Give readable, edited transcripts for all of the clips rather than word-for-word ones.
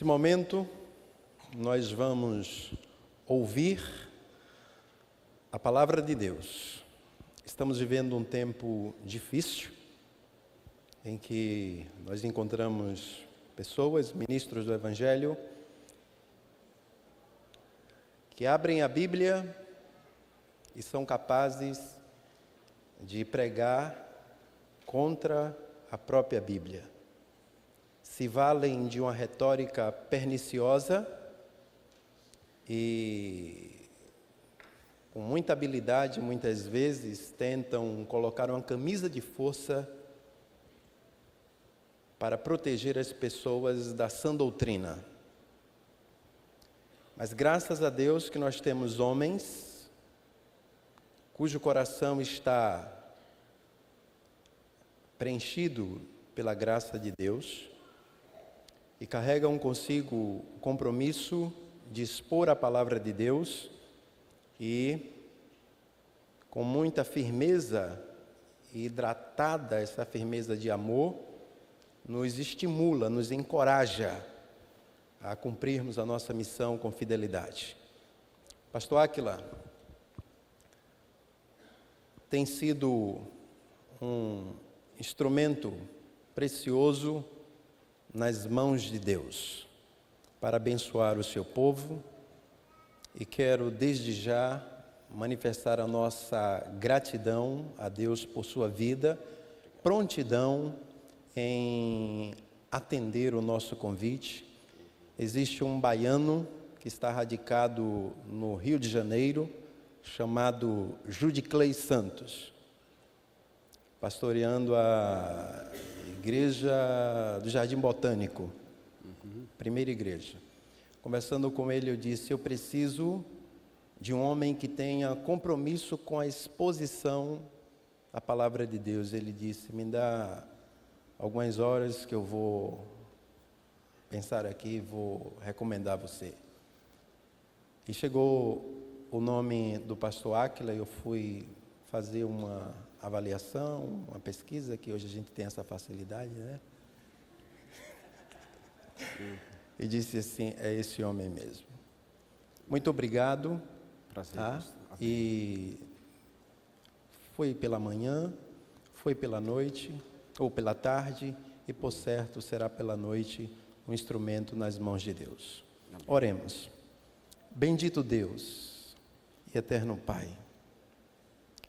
Nesse momento, nós vamos ouvir a palavra de Deus. Estamos vivendo um tempo difícil, em que nós encontramos pessoas, ministros do Evangelho, que abrem a Bíblia e são capazes de pregar contra a própria Bíblia. Se valem de uma retórica perniciosa e, com muita habilidade, muitas vezes, tentam colocar uma camisa de força para proteger as pessoas da sã doutrina. Mas graças a Deus que nós temos homens cujo coração está preenchido pela graça de Deus e carregam consigo o compromisso de expor a palavra de Deus e, com muita firmeza e hidratada essa firmeza de amor, nos estimula, nos encoraja a cumprirmos a nossa missão com fidelidade. Pastor Áquila tem sido um instrumento precioso nas mãos de Deus para abençoar o seu povo, e quero desde já manifestar a nossa gratidão a Deus por sua vida, prontidão em atender o nosso convite. Existe um baiano que está radicado no Rio de Janeiro, chamado Judiclei Santos, pastoreando a igreja do Jardim Botânico, primeira igreja. Conversando com ele, eu disse: eu preciso de um homem que tenha compromisso com a exposição da palavra de Deus. Ele disse: me dá algumas horas que eu vou pensar aqui e vou recomendar você. E chegou o nome do pastor Áquila, eu fui fazer uma avaliação, uma pesquisa, que hoje a gente tem essa facilidade, né? E disse assim: é esse homem mesmo. Muito obrigado. Prazer. Tá? E foi pela manhã, foi pela noite, ou pela tarde, e por certo será pela noite um instrumento nas mãos de Deus. Amém. Oremos. Bendito Deus e eterno Pai,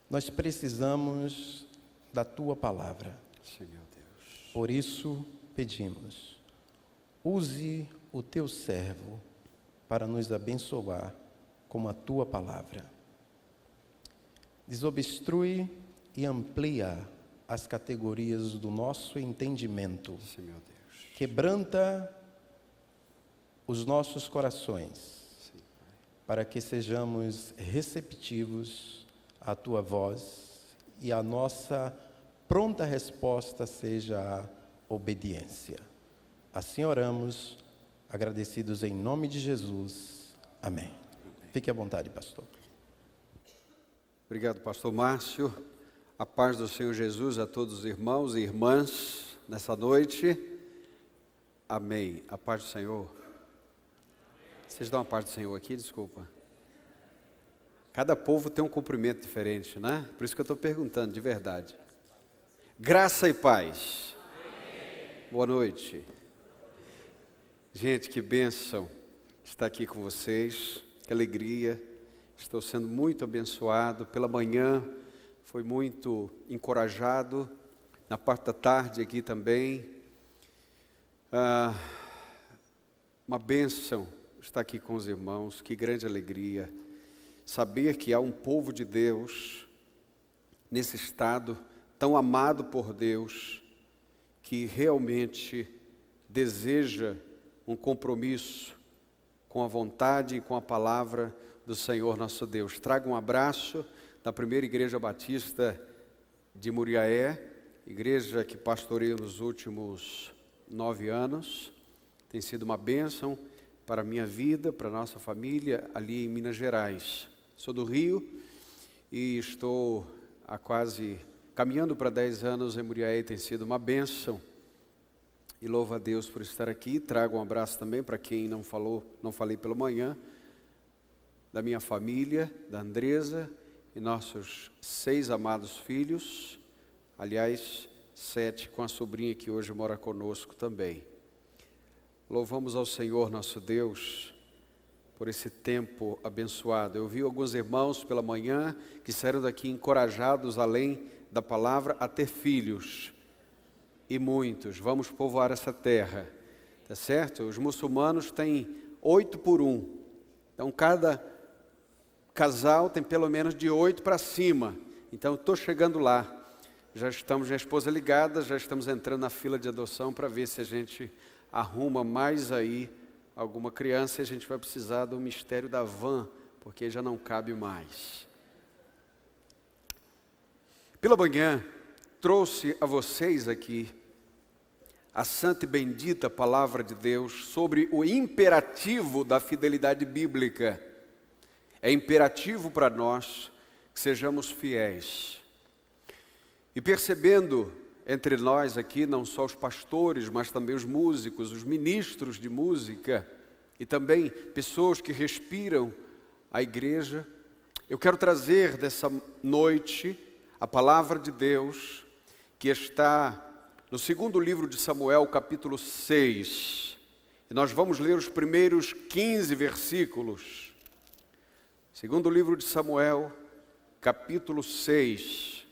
nós precisamos da Tua palavra. Senhor Deus. Por isso pedimos, use o Teu servo para nos abençoar com a Tua palavra. Desobstrui e amplia as categorias do nosso entendimento. Senhor Deus. Quebranta os nossos corações, sim, para que sejamos receptivos à Tua voz e a nossa pronta resposta seja a obediência. Assim oramos, agradecidos em nome de Jesus. Amém. Fique à vontade, pastor. Obrigado, pastor Márcio. A paz do Senhor Jesus a todos os irmãos e irmãs nessa noite. Amém. A paz do Senhor. Vocês dão a paz do Senhor aqui? Desculpa. Cada povo tem um cumprimento diferente, né? Por isso que eu estou perguntando, de verdade. Graça e paz. Amém. Boa noite. Gente, que bênção estar aqui com vocês. Que alegria. Estou sendo muito abençoado. Pela manhã foi muito encorajado. Na parte da tarde aqui também. Uma bênção estar aqui com os irmãos. Que grande alegria. Saber que há um povo de Deus nesse estado tão amado por Deus, que realmente deseja um compromisso com a vontade e com a palavra do Senhor nosso Deus. Trago um abraço da primeira igreja batista de Muriaé, igreja que pastoreio nos últimos 9 anos. Tem sido uma bênção para a minha vida, para a nossa família, ali em Minas Gerais. Sou do Rio e estou há quase caminhando para 10 anos em Muriaé, tem sido uma bênção. e louvo a Deus por estar aqui. Trago um abraço também para quem não falei pela manhã, da minha família, da Andresa e nossos 6 amados filhos, aliás, 7 com a sobrinha que hoje mora conosco também. Louvamos ao Senhor nosso Deus por esse tempo abençoado. Eu vi alguns irmãos pela manhã que saíram daqui encorajados, além da palavra, a ter filhos. E muitos, vamos povoar essa terra, tá certo? Os muçulmanos têm 8 por 1. Então cada casal tem pelo menos de 8 para cima. Então estou chegando lá. Já estamos, minha esposa ligada, já estamos entrando na fila de adoção para ver se a gente arruma mais aí alguma criança, e a gente vai precisar do mistério da van, porque já não cabe mais. Pela manhã, trouxe a vocês aqui a santa e bendita palavra de Deus sobre o imperativo da fidelidade bíblica. É imperativo para nós que sejamos fiéis. E percebendo entre nós aqui, não só os pastores, mas também os músicos, os ministros de música, e também pessoas que respiram a igreja, eu quero trazer dessa noite a palavra de Deus, que está no 2º livro de Samuel, capítulo 6. E nós vamos ler os primeiros 15 versículos. 2º livro de Samuel, capítulo 6.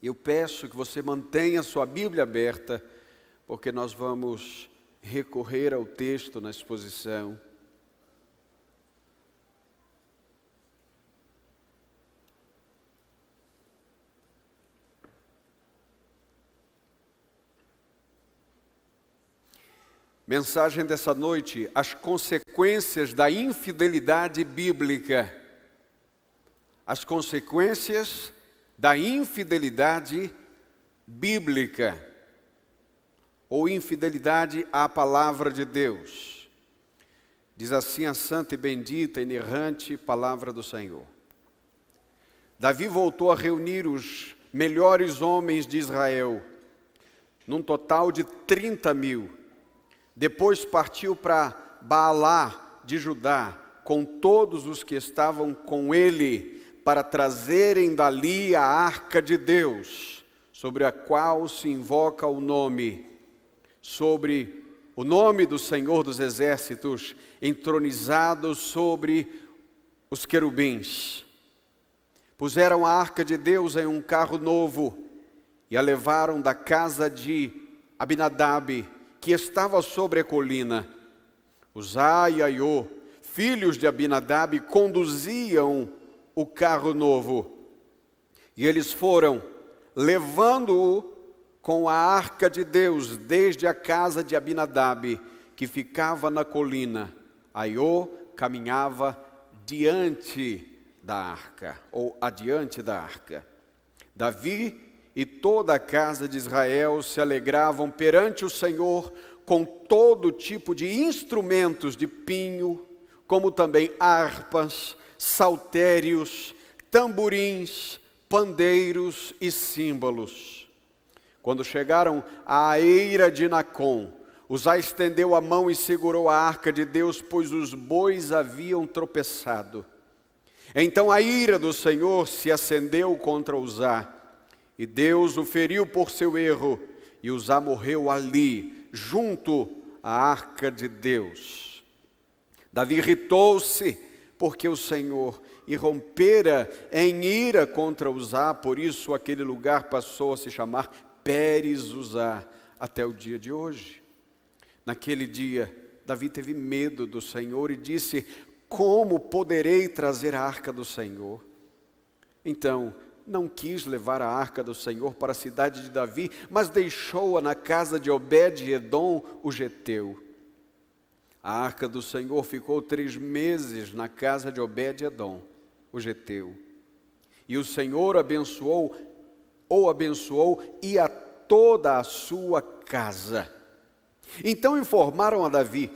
Eu peço que você mantenha sua Bíblia aberta, porque nós vamos recorrer ao texto na exposição. Mensagem dessa noite: as consequências da infidelidade bíblica. As consequências da infidelidade bíblica, ou infidelidade à palavra de Deus. Diz assim a santa e bendita, inerrante palavra do Senhor. Davi voltou a reunir os melhores homens de Israel, num total de 30.000. Depois partiu para Baalá de Judá, com todos os que estavam com ele, para trazerem dali a arca de Deus, sobre a qual se invoca o nome, sobre o nome do Senhor dos Exércitos, entronizado sobre os querubins. Puseram a arca de Deus em um carro novo e a levaram da casa de Abinadab, que estava sobre a colina. Uzá e Aiô, filhos de Abinadab, conduziam o carro novo. E eles foram, levando-o com a arca de Deus, desde a casa de Abinadab, que ficava na colina. Aiô caminhava diante da arca, ou adiante da arca. Davi e toda a casa de Israel se alegravam perante o Senhor com todo tipo de instrumentos de pinho, como também harpas, saltérios, tamborins, pandeiros e símbolos. Quando chegaram à eira de Nacon, Uzá estendeu a mão e segurou a arca de Deus, pois os bois haviam tropeçado. Então a ira do Senhor se acendeu contra Uzá, e Deus o feriu por seu erro, e Uzá morreu ali, junto à arca de Deus. Davi irritou-se, porque o Senhor irrompera em ira contra Uzá, por isso aquele lugar passou a se chamar Pérez Uzá, até o dia de hoje. Naquele dia, Davi teve medo do Senhor e disse: como poderei trazer a arca do Senhor? Então, não quis levar a arca do Senhor para a cidade de Davi, mas deixou-a na casa de Obed-edom, o geteu. A arca do Senhor ficou 3 meses na casa de Obed-edom, o geteu. E o Senhor o abençoou e a toda a sua casa. Então informaram a Davi: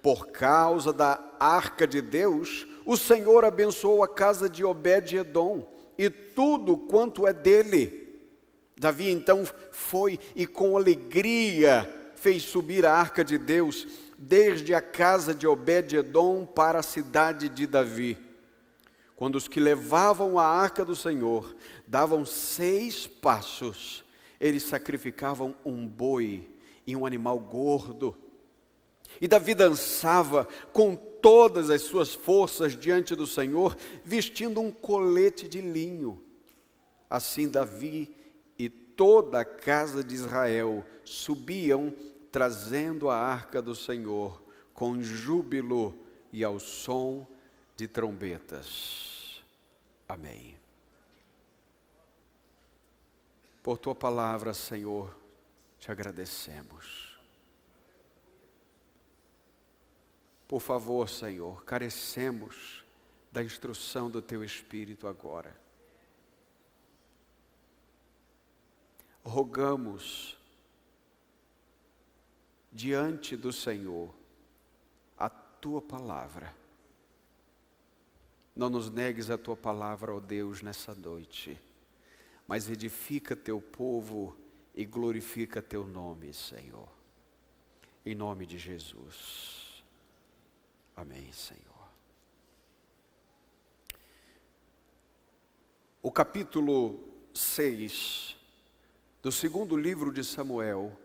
por causa da arca de Deus, o Senhor abençoou a casa de Obed-edom e tudo quanto é dele. Davi então foi e com alegria fez subir a arca de Deus desde a casa de Obed-edom para a cidade de Davi. Quando os que levavam a arca do Senhor davam 6 passos, eles sacrificavam um boi e um animal gordo. E Davi dançava com todas as suas forças diante do Senhor, vestindo um colete de linho. Assim Davi e toda a casa de Israel subiam, trazendo a arca do Senhor, com júbilo e ao som de trombetas. Amém. Por tua palavra, Senhor, te agradecemos. Por favor, Senhor, carecemos da instrução do teu Espírito agora. Rogamos diante do Senhor a tua palavra. Não nos negues a tua palavra, ó Deus, nessa noite, mas edifica teu povo e glorifica teu nome, Senhor. Em nome de Jesus. Amém, Senhor. O capítulo 6 do segundo livro de Samuel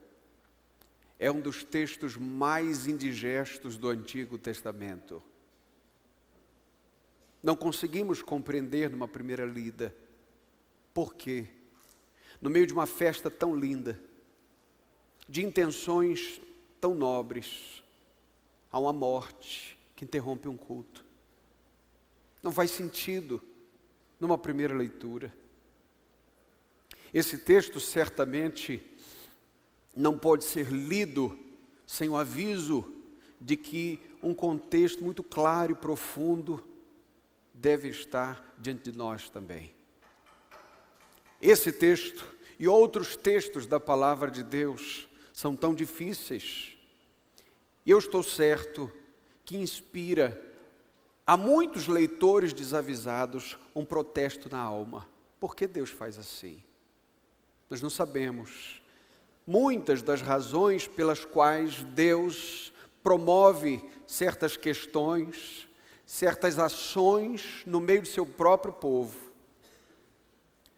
é um dos textos mais indigestos do Antigo Testamento. Não conseguimos compreender numa primeira lida por quê. No meio de uma festa tão linda, de intenções tão nobres, há uma morte que interrompe um culto. Não faz sentido numa primeira leitura. Esse texto certamente não pode ser lido sem o aviso de que um contexto muito claro e profundo deve estar diante de nós também. Esse texto e outros textos da palavra de Deus são tão difíceis. E eu estou certo que inspira a muitos leitores desavisados um protesto na alma. Por que Deus faz assim? Nós não sabemos. Muitas das razões pelas quais Deus promove certas questões, certas ações no meio de seu próprio povo.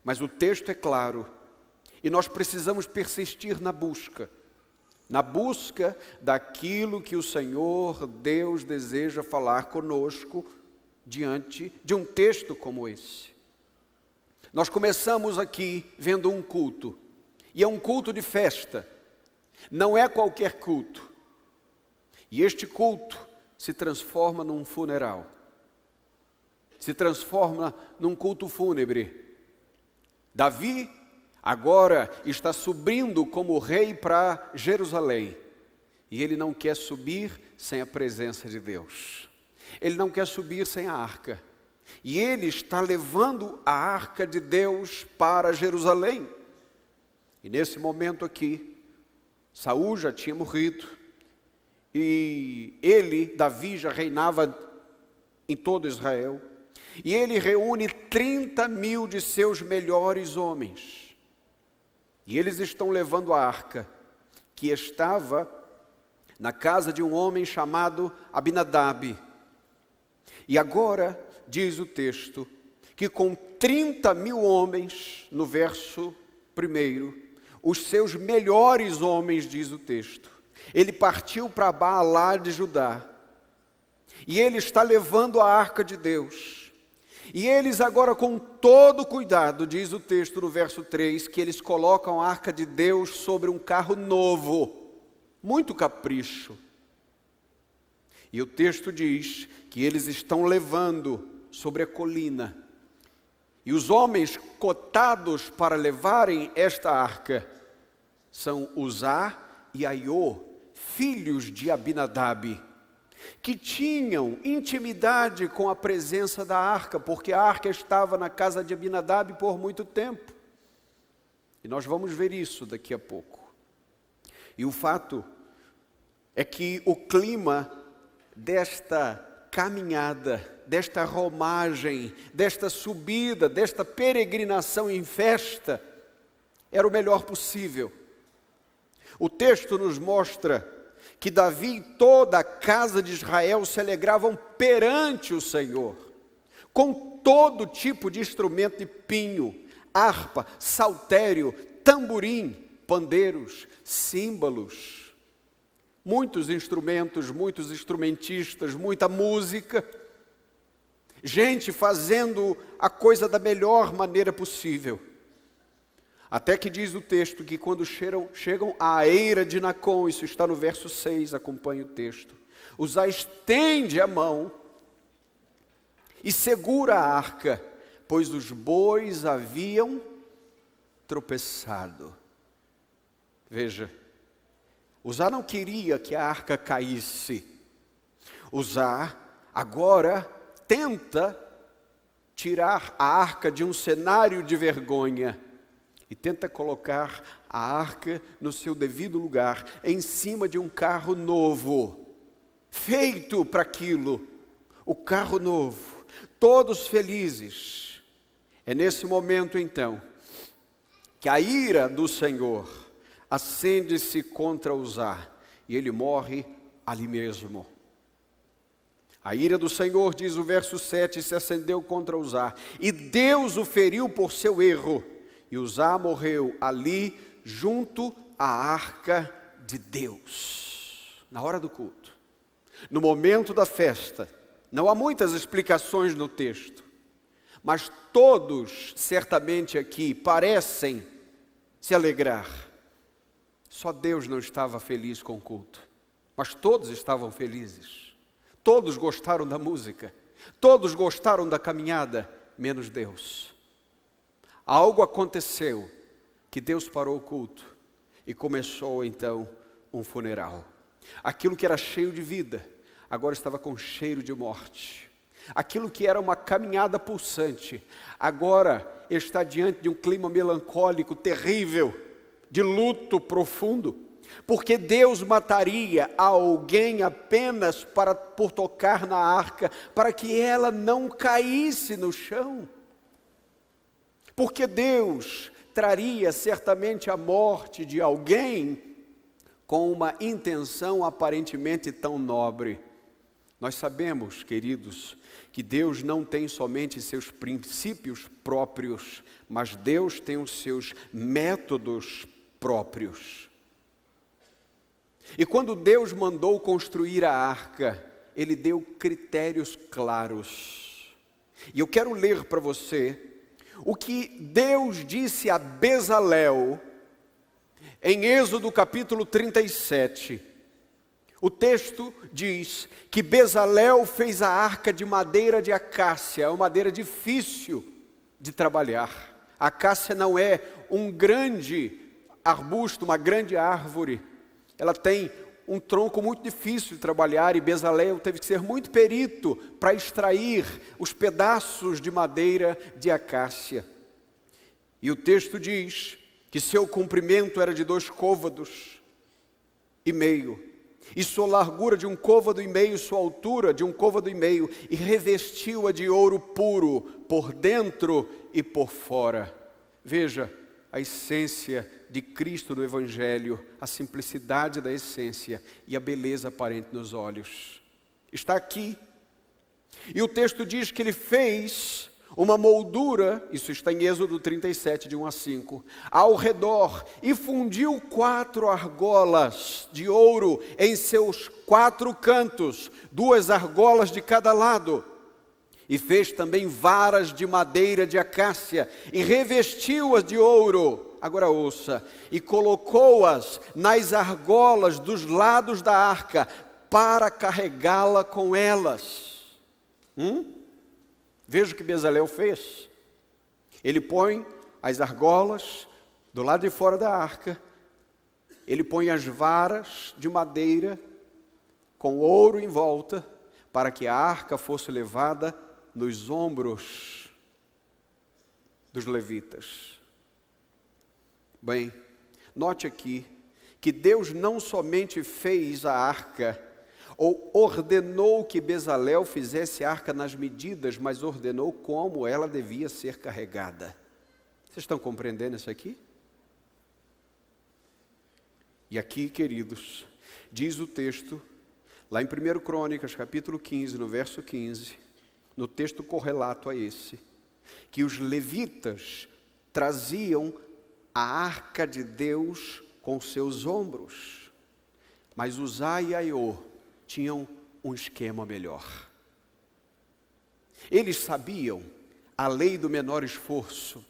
Mas o texto é claro, e nós precisamos persistir na busca daquilo que o Senhor Deus deseja falar conosco diante de um texto como esse. Nós começamos aqui vendo um culto, e é um culto de festa, não é qualquer culto. E este culto se transforma num funeral, se transforma num culto fúnebre. Davi agora está subindo como rei para Jerusalém, e ele não quer subir sem a presença de Deus. Ele não quer subir sem a arca. E ele está levando a arca de Deus para Jerusalém. E nesse momento aqui, Saul já tinha morrido, e Davi, já reinava em todo Israel, e ele reúne 30.000 de seus melhores homens, e eles estão levando a arca, que estava na casa de um homem chamado Abinadab. E agora, diz o texto, que com 30.000 homens, no verso 1, os seus melhores homens, diz o texto, ele partiu para Baalá de Judá, e ele está levando a arca de Deus, e eles agora com todo cuidado, diz o texto no verso 3, que eles colocam a arca de Deus sobre um carro novo, muito capricho, e o texto diz que eles estão levando sobre a colina, e os homens cotados para levarem esta arca são Uzá e Aiô, filhos de Abinadab, que tinham intimidade com a presença da arca, porque a arca estava na casa de Abinadab por muito tempo. E nós vamos ver isso daqui a pouco. E o fato é que o clima desta caminhada, desta romagem, desta subida, desta peregrinação em festa, era o melhor possível. O texto nos mostra que Davi e toda a casa de Israel se alegravam perante o Senhor, com todo tipo de instrumento de pinho, harpa, saltério, tamborim, pandeiros, símbolos, muitos instrumentos, muitos instrumentistas, muita música, gente fazendo a coisa da melhor maneira possível. Até que diz o texto que quando chegam à eira de Nacon, isso está no verso 6, acompanha o texto, Uzá estende a mão e segura a arca, pois os bois haviam tropeçado. Veja, Uzá não queria que a arca caísse. Uzá agora tenta tirar a arca de um cenário de vergonha e tenta colocar a arca no seu devido lugar, em cima de um carro novo, feito para aquilo, o carro novo, todos felizes. É nesse momento então, que a ira do Senhor acende-se contra Uzá, e ele morre ali mesmo. A ira do Senhor, diz o verso 7, se acendeu contra Uzá, e Deus o feriu por seu erro, e Uzá morreu ali, junto à arca de Deus, na hora do culto, no momento da festa. Não há muitas explicações no texto, mas todos, certamente aqui, parecem se alegrar. Só Deus não estava feliz com o culto, mas todos estavam felizes. Todos gostaram da música, todos gostaram da caminhada, menos Deus. Algo aconteceu, que Deus parou o culto e começou então um funeral. Aquilo que era cheio de vida, agora estava com cheiro de morte. Aquilo que era uma caminhada pulsante, agora está diante de um clima melancólico terrível, de luto profundo, porque Deus mataria alguém apenas por tocar na arca, para que ela não caísse no chão. Porque Deus traria certamente a morte de alguém com uma intenção aparentemente tão nobre. Nós sabemos, queridos, que Deus não tem somente seus princípios próprios, mas Deus tem os seus métodos próprios. E quando Deus mandou construir a arca, Ele deu critérios claros. E eu quero ler para você o que Deus disse a Bezalel, em Êxodo capítulo 37, o texto diz que Bezalel fez a arca de madeira de acácia, uma madeira difícil de trabalhar. A acácia não é um grande arbusto, uma grande árvore, ela tem um tronco muito difícil de trabalhar, e Bezalel teve que ser muito perito para extrair os pedaços de madeira de acácia. E o texto diz que seu comprimento era de 2,5 côvados, e sua largura de 1,5 côvado, sua altura de 1,5 côvado, e revestiu-a de ouro puro, por dentro e por fora. Veja a essência de Cristo no Evangelho, a simplicidade da essência e a beleza aparente nos olhos. Está aqui. E o texto diz que ele fez uma moldura, isso está em Êxodo 37, de 1 a 5, ao redor, e fundiu 4 argolas de ouro em seus 4 cantos, 2 argolas de cada lado. E fez também varas de madeira de acácia, e revestiu-as de ouro, agora ouça, e colocou-as nas argolas dos lados da arca, para carregá-la com elas. Veja o que Bezalel fez. Ele põe as argolas do lado de fora da arca, ele põe as varas de madeira com ouro em volta, para que a arca fosse levada nos ombros dos levitas. Bem, note aqui que Deus não somente fez a arca, ou ordenou que Bezalel fizesse a arca nas medidas, mas ordenou como ela devia ser carregada. Vocês estão compreendendo isso aqui? E aqui, queridos, diz o texto, lá em 1 Crônicas, capítulo 15, no verso 15, no texto correlato a esse, que os levitas traziam a arca de Deus com seus ombros, mas Uzá e Aiô tinham um esquema melhor. Eles sabiam a lei do menor esforço,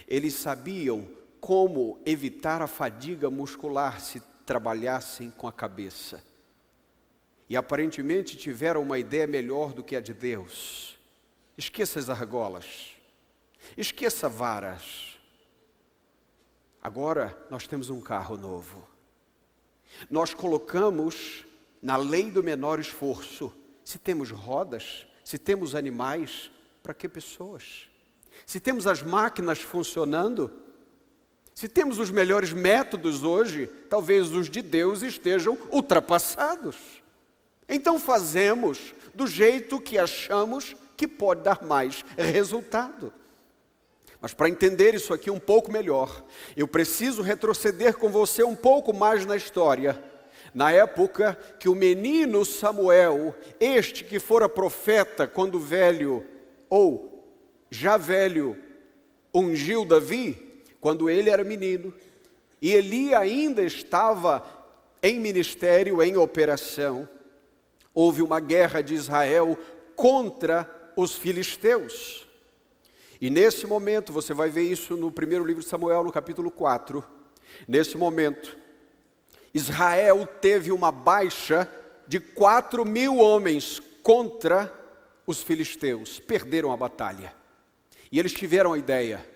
eles sabiam como evitar a fadiga muscular se trabalhassem com a cabeça. E aparentemente tiveram uma ideia melhor do que a de Deus. Esqueça as argolas, esqueça varas. Agora nós temos um carro novo. Nós colocamos na lei do menor esforço. Se temos rodas, se temos animais, para que pessoas? Se temos as máquinas funcionando, se temos os melhores métodos hoje, talvez os de Deus estejam ultrapassados. Então fazemos do jeito que achamos que pode dar mais resultado. Mas para entender isso aqui um pouco melhor, eu preciso retroceder com você um pouco mais na história. Na época que o menino Samuel, este que fora profeta quando velho, ou já velho, ungiu Davi, quando ele era menino, e Eli ainda estava em ministério, em operação, houve uma guerra de Israel contra os filisteus. E nesse momento, você vai ver isso no primeiro livro de Samuel, no capítulo 4. Nesse momento, Israel teve uma baixa de 4.000 homens contra os filisteus. Perderam a batalha. E eles tiveram a ideia: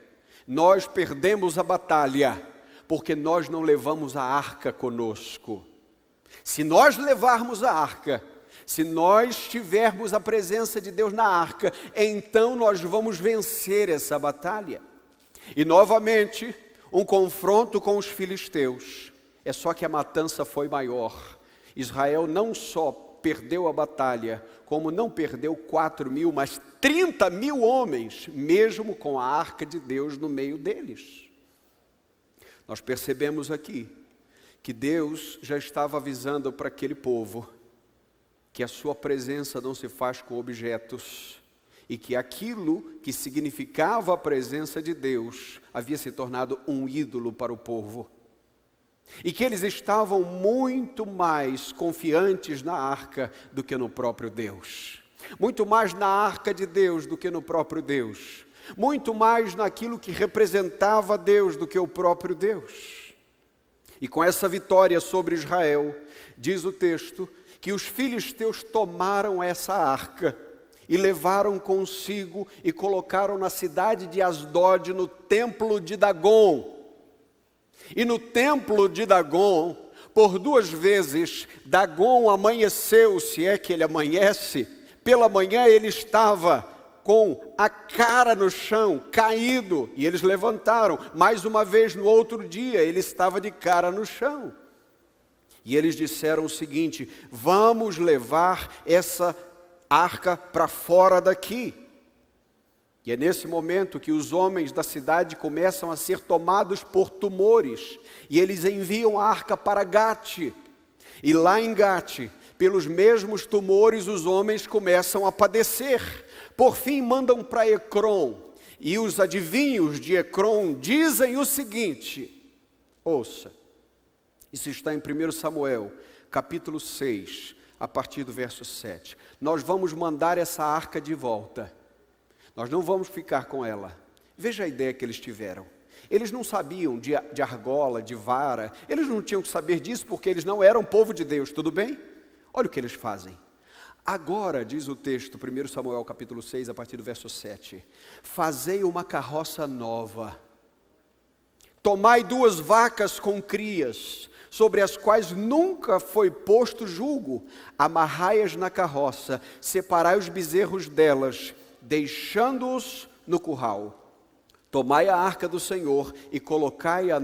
nós perdemos a batalha porque nós não levamos a arca conosco. Se nós levarmos a arca, se nós tivermos a presença de Deus na arca, então nós vamos vencer essa batalha. E novamente, um confronto com os filisteus. É só que a matança foi maior. Israel não só perdeu a batalha, como não perdeu 4.000, mas 30.000 homens, mesmo com a arca de Deus no meio deles. Nós percebemos aqui que Deus já estava avisando para aquele povo que a sua presença não se faz com objetos e que aquilo que significava a presença de Deus havia se tornado um ídolo para o povo. E que eles estavam muito mais confiantes na arca do que no próprio Deus. Muito mais na arca de Deus do que no próprio Deus. Muito mais naquilo que representava Deus do que o próprio Deus. E com essa vitória sobre Israel, diz o texto, que os filisteus tomaram essa arca e levaram consigo e colocaram na cidade de Asdod, no templo de Dagon. E no templo de Dagon, por 2 vezes, Dagon amanheceu, se é que ele amanhece. Pela manhã ele estava com a cara no chão, caído, e eles levantaram. Mais uma vez no outro dia, ele estava de cara no chão. E eles disseram o seguinte: vamos levar essa arca para fora daqui. E é nesse momento que os homens da cidade começam a ser tomados por tumores. E eles enviam a arca para Gate. E lá em Gate, pelos mesmos tumores, os homens começam a padecer. Por fim, mandam para Ecrom. E os adivinhos de Ecrom dizem o seguinte: ouça, isso está em 1 Samuel, capítulo 6, a partir do verso 7. Nós vamos mandar essa arca de volta. Nós não vamos ficar com ela. Veja a ideia que eles tiveram. Eles não sabiam de argola, de vara. Eles não tinham que saber disso porque eles não eram povo de Deus, tudo bem? Olha o que eles fazem. Agora, diz o texto, 1 Samuel capítulo 6, a partir do verso 7. Fazei uma carroça nova. Tomai 2 vacas com crias, sobre as quais nunca foi posto jugo. Amarrai-as na carroça, separai os bezerros delas, deixando-os no curral. Tomai a arca do Senhor e colocai-a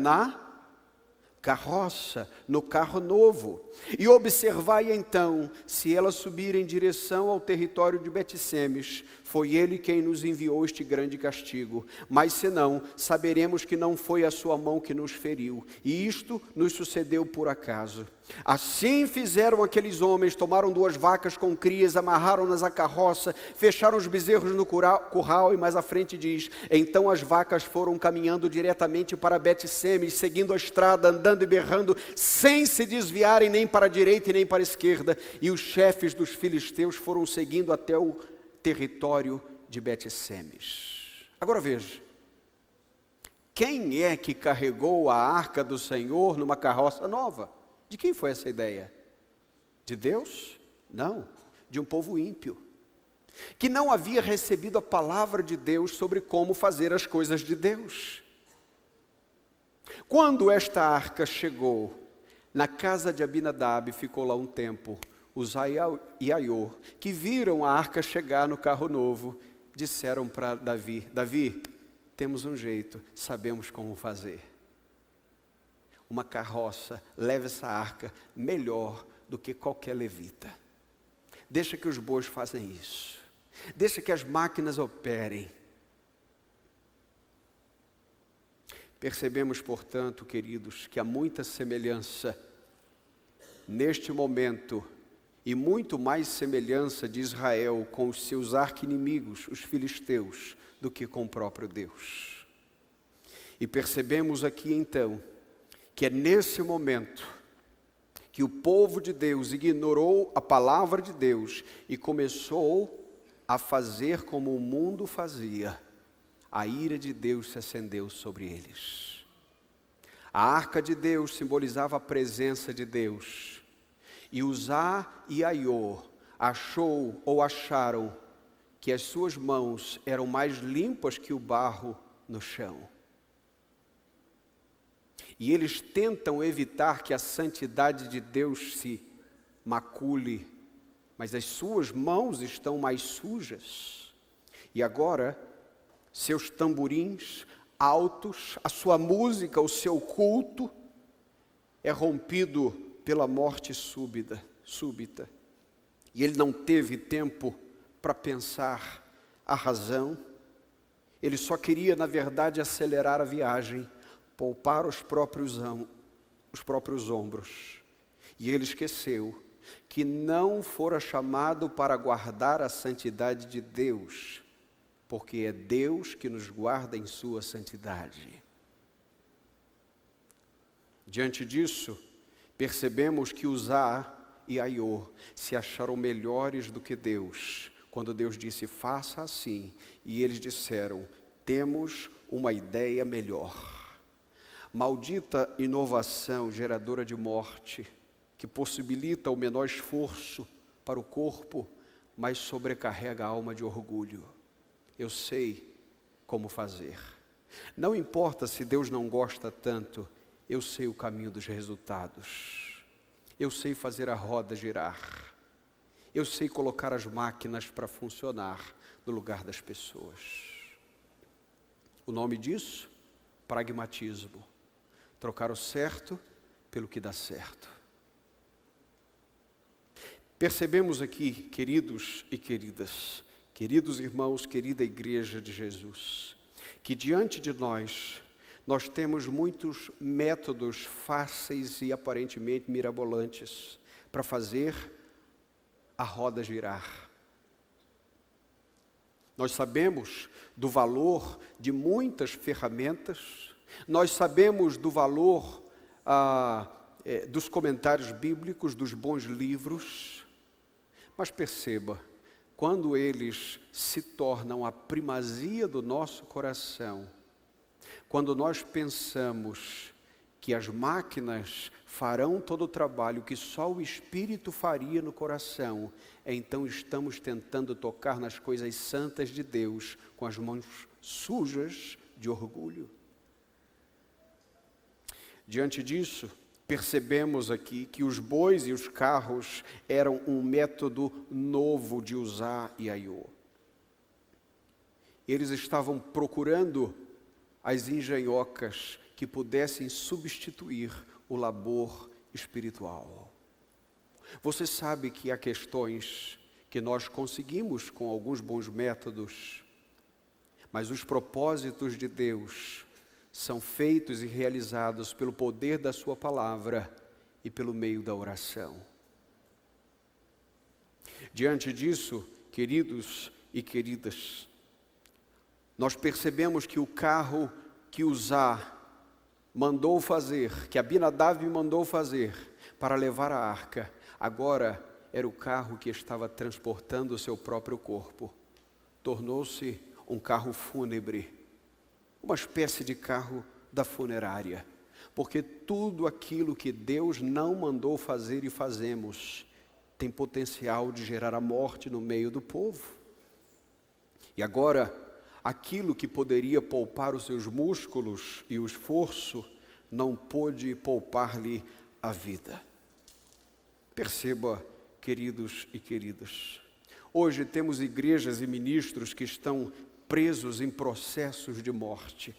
carroça no carro novo, e observai então, se ela subir em direção ao território de Bet-Semes, foi ele quem nos enviou este grande castigo, mas se não, saberemos que não foi a sua mão que nos feriu, e isto nos sucedeu por acaso. Assim fizeram aqueles homens, tomaram 2 vacas com crias, amarraram-nas à carroça, fecharam os bezerros no curral, e mais à frente diz, então as vacas foram caminhando diretamente para Bet-Semes, seguindo a estrada, andando e berrando, sem se desviarem nem para a direita e nem para a esquerda, e os chefes dos filisteus foram seguindo até o território de Bet-Semes. Agora veja, quem é que carregou a arca do Senhor numa carroça nova? De quem foi essa ideia? De Deus? Não, de um povo ímpio, que não havia recebido a palavra de Deus sobre como fazer as coisas de Deus. Quando esta arca chegou na casa de Abinadab, ficou lá um tempo, Uzai e Aiô, que viram a arca chegar no carro novo, disseram para Davi, Davi, temos um jeito, sabemos como fazer. Uma carroça leva essa arca melhor do que qualquer levita. Deixa que os bois façam isso. Deixa que as máquinas operem. Percebemos, portanto, queridos, que há muita semelhança neste momento e muito mais semelhança de Israel com os seus arqui-inimigos, os filisteus, do que com o próprio Deus. E percebemos aqui então que é nesse momento que o povo de Deus ignorou a palavra de Deus e começou a fazer como o mundo fazia. A ira de Deus se acendeu sobre eles. A arca de Deus simbolizava a presença de Deus. E Uzá e Aiô acharam que as suas mãos eram mais limpas que o barro no chão. E eles tentam evitar que a santidade de Deus se macule, mas as suas mãos estão mais sujas. E agora, seus tamborins altos, a sua música, o seu culto, é rompido pela morte súbita. E ele não teve tempo para pensar a razão. Ele só queria, na verdade, acelerar a viagem, poupar os próprios ombros. E ele esqueceu que não fora chamado para guardar a santidade de Deus, porque é Deus que nos guarda em sua santidade. Diante disso, percebemos que Uzá e Aiô se acharam melhores do que Deus, quando Deus disse, faça assim, e eles disseram, temos uma ideia melhor. Maldita inovação geradora de morte, que possibilita o menor esforço para o corpo, mas sobrecarrega a alma de orgulho. Eu sei como fazer. Não importa se Deus não gosta tanto, eu sei o caminho dos resultados. Eu sei fazer a roda girar. Eu sei colocar as máquinas para funcionar no lugar das pessoas. O nome disso? Pragmatismo. Trocar o certo pelo que dá certo. Percebemos aqui, queridos e queridas, queridos irmãos, querida igreja de Jesus, que diante de nós temos muitos métodos fáceis e aparentemente mirabolantes para fazer a roda girar. Nós sabemos do valor de muitas ferramentas, nós sabemos do valor dos comentários bíblicos, dos bons livros, mas perceba, quando eles se tornam a primazia do nosso coração, quando nós pensamos que as máquinas farão todo o trabalho que só o Espírito faria no coração, então estamos tentando tocar nas coisas santas de Deus com as mãos sujas de orgulho. Diante disso, percebemos aqui que os bois e os carros eram um método novo de Uzá e Aiô. Eles estavam procurando as engenhocas que pudessem substituir o labor espiritual. Você sabe que há questões que nós conseguimos com alguns bons métodos, mas os propósitos de Deus são feitos e realizados pelo poder da sua palavra e pelo meio da oração. Diante disso, queridos e queridas, nós percebemos que o carro que Uzá mandou fazer, que Abinadab mandou fazer para levar a arca, agora era o carro que estava transportando o seu próprio corpo. Tornou-se um carro fúnebre, uma espécie de carro da funerária, porque tudo aquilo que Deus não mandou fazer e fazemos tem potencial de gerar a morte no meio do povo. E agora, aquilo que poderia poupar os seus músculos e o esforço, não pôde poupar-lhe a vida. Perceba, queridos e queridas, hoje temos igrejas e ministros que estão presos em processos de morte,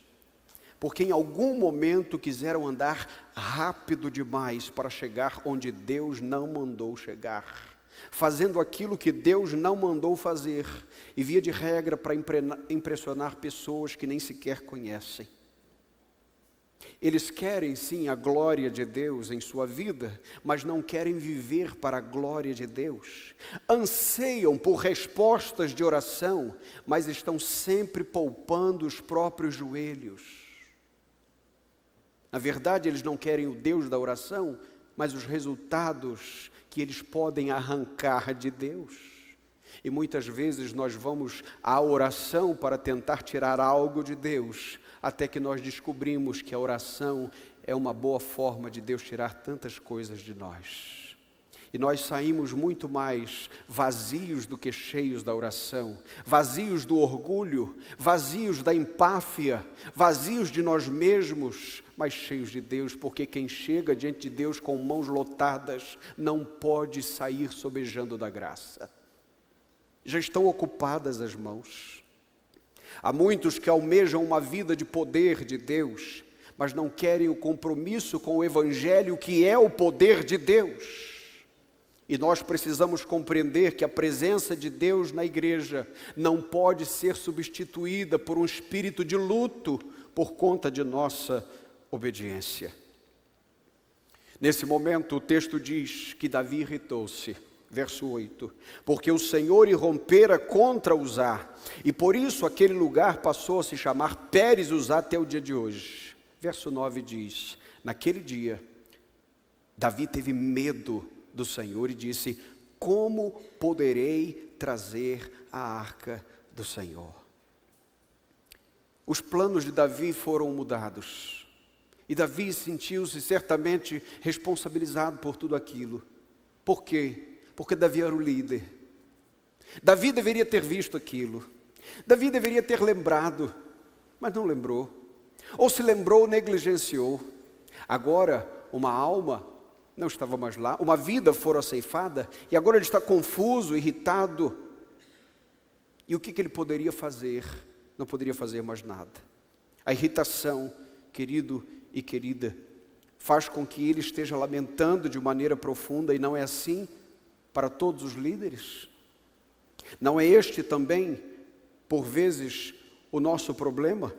porque em algum momento quiseram andar rápido demais para chegar onde Deus não mandou chegar, fazendo aquilo que Deus não mandou fazer, e via de regra para impressionar pessoas que nem sequer conhecem. Eles querem sim a glória de Deus em sua vida, mas não querem viver para a glória de Deus. Anseiam por respostas de oração, mas estão sempre poupando os próprios joelhos. Na verdade, eles não querem o Deus da oração, mas os resultados que eles podem arrancar de Deus. E muitas vezes nós vamos à oração para tentar tirar algo de Deus, até que nós descobrimos que a oração é uma boa forma de Deus tirar tantas coisas de nós. E nós saímos muito mais vazios do que cheios da oração, vazios do orgulho, vazios da empáfia, vazios de nós mesmos, mas cheios de Deus, porque quem chega diante de Deus com mãos lotadas não pode sair sobejando da graça. Já estão ocupadas as mãos. Há muitos que almejam uma vida de poder de Deus, mas não querem o compromisso com o Evangelho, que é o poder de Deus. E nós precisamos compreender que a presença de Deus na igreja não pode ser substituída por um espírito de luto por conta de nossa obediência. Nesse momento o texto diz que Davi irritou-se. Verso 8, porque o Senhor irrompera contra Uzá, e por isso aquele lugar passou a se chamar Pérez Uzá até o dia de hoje. Verso 9 diz, naquele dia, Davi teve medo do Senhor e disse, como poderei trazer a arca do Senhor? Os planos de Davi foram mudados, e Davi sentiu-se certamente responsabilizado por tudo aquilo. Por quê? Porque Davi era o líder. Davi deveria ter visto aquilo. Davi deveria ter lembrado, mas não lembrou. Ou se lembrou, negligenciou. Agora, uma alma não estava mais lá, uma vida fora ceifada, e agora ele está confuso, irritado. E o que ele poderia fazer? Não poderia fazer mais nada. A irritação, querido e querida, faz com que ele esteja lamentando de maneira profunda, e não é assim para todos os líderes? Não é este também, por vezes, o nosso problema?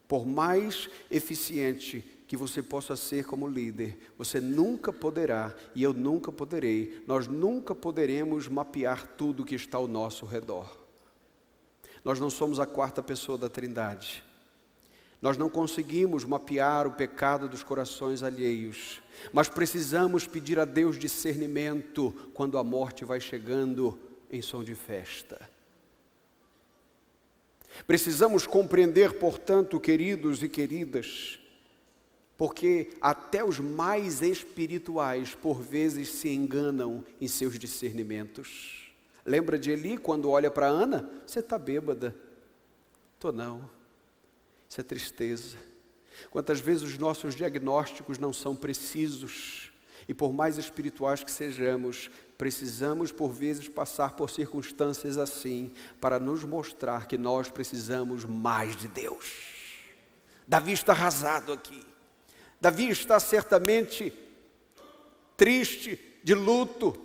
Por mais eficiente que você possa ser como líder, você nunca poderá, e eu nunca poderei, nós nunca poderemos mapear tudo que está ao nosso redor. Nós não somos a quarta pessoa da Trindade. Nós não conseguimos mapear o pecado dos corações alheios, mas precisamos pedir a Deus discernimento quando a morte vai chegando em som de festa. Precisamos compreender, portanto, queridos e queridas, porque até os mais espirituais, por vezes, se enganam em seus discernimentos. Lembra de Eli, quando olha para Ana? Você está bêbada. Tô não. Isso é tristeza. Quantas vezes os nossos diagnósticos não são precisos, e por mais espirituais que sejamos, precisamos por vezes passar por circunstâncias assim, para nos mostrar que nós precisamos mais de Deus. Davi está arrasado aqui. Davi está certamente triste, de luto,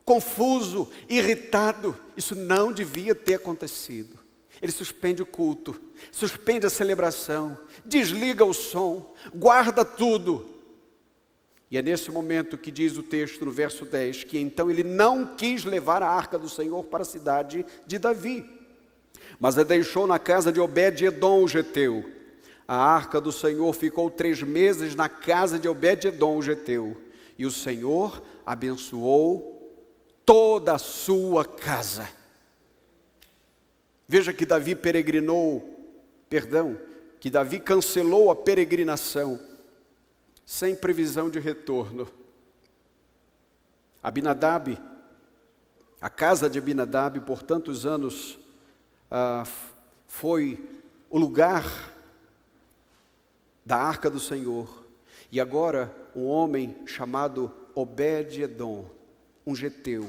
confuso, irritado. Isso não devia ter acontecido. Ele suspende o culto, suspende a celebração, desliga o som, guarda tudo. E é nesse momento que diz o texto no verso 10, que então ele não quis levar a arca do Senhor para a cidade de Davi, mas a deixou na casa de Obed-edom, o geteu. A arca do Senhor ficou 3 meses na casa de Obed-edom, o geteu. E o Senhor abençoou toda a sua casa. Veja que Davi que Davi cancelou a peregrinação sem previsão de retorno. Abinadab, a casa de Abinadab por tantos anos foi o lugar da arca do Senhor. E agora um homem chamado Obed-edom, um geteu,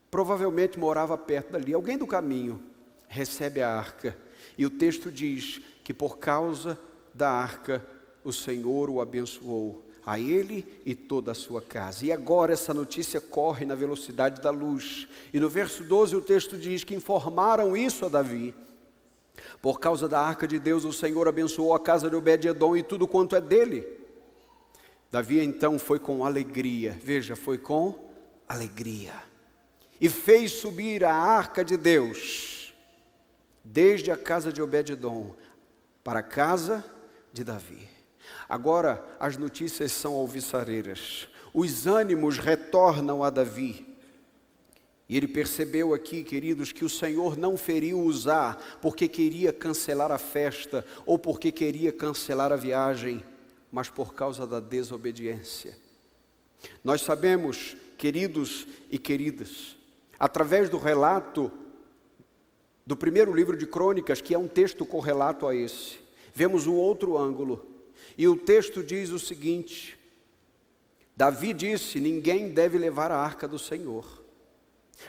provavelmente morava perto dali, alguém do caminho, recebe a arca. E o texto diz que por causa da arca o Senhor o abençoou, a ele e toda a sua casa. E agora essa notícia corre na velocidade da luz. E no verso 12 o texto diz que informaram isso a Davi. Por causa da arca de Deus, o Senhor abençoou a casa de Obed-edom e tudo quanto é dele. Davi então foi com alegria, veja, foi com alegria. E fez subir a arca de Deus, desde a casa de Obed-edom, para a casa de Davi. Agora as notícias são alvissareiras, os ânimos retornam a Davi. E ele percebeu aqui, queridos, que o Senhor não feriu Uzá porque queria cancelar a festa ou porque queria cancelar a viagem, mas por causa da desobediência. Nós sabemos, queridos e queridas, através do relato do primeiro livro de Crônicas, que é um texto correlato a esse, vemos um outro ângulo. E o texto diz o seguinte: Davi disse, ninguém deve levar a arca do Senhor.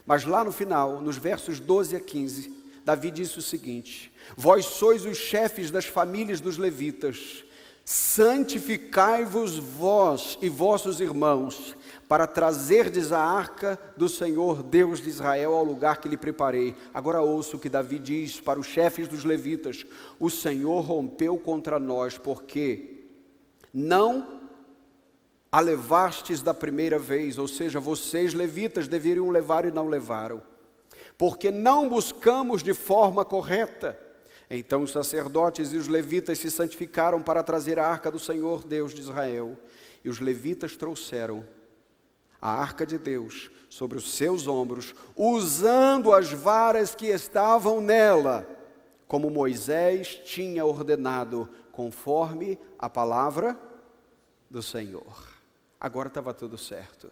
Mas lá no final, nos versos 12 a 15, Davi disse o seguinte: vós sois os chefes das famílias dos levitas, santificai-vos vós e vossos irmãos, para trazerdes a arca do Senhor Deus de Israel ao lugar que lhe preparei. Agora ouça o que Davi diz para os chefes dos levitas: o Senhor rompeu contra nós, porque não a levastes da primeira vez, ou seja, vocês levitas deveriam levar e não levaram, porque não buscamos de forma correta. Então os sacerdotes e os levitas se santificaram para trazer a arca do Senhor Deus de Israel, e os levitas trouxeram a arca de Deus sobre os seus ombros, usando as varas que estavam nela, como Moisés tinha ordenado, conforme a palavra do Senhor. Agora estava tudo certo.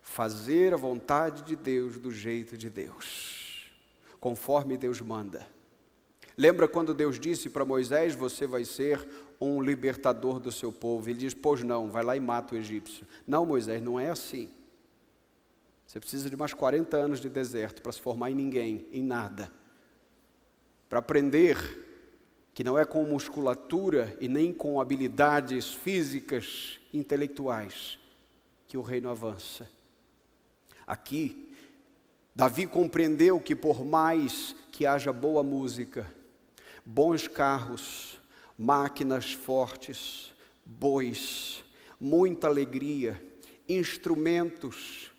Fazer a vontade de Deus do jeito de Deus, conforme Deus manda. Lembra quando Deus disse para Moisés: você vai ser um libertador do seu povo? Ele diz: pois não, vai lá e mata o egípcio. Não, Moisés, não é assim. Você precisa de mais 40 anos de deserto para se formar em ninguém, em nada. Para aprender que não é com musculatura e nem com habilidades físicas, intelectuais, que o reino avança. Aqui, Davi compreendeu que por mais que haja boa música, bons carros, máquinas fortes, bois, muita alegria, instrumentos,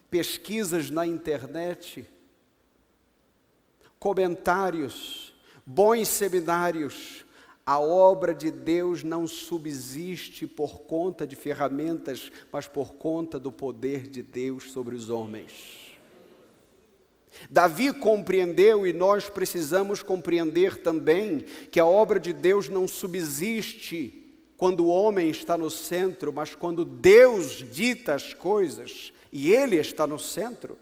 pesquisas na internet, comentários, bons seminários, a obra de Deus não subsiste por conta de ferramentas, mas por conta do poder de Deus sobre os homens. Davi compreendeu, e nós precisamos compreender também, que a obra de Deus não subsiste quando o homem está no centro, mas quando Deus dita as coisas e Ele está no centro.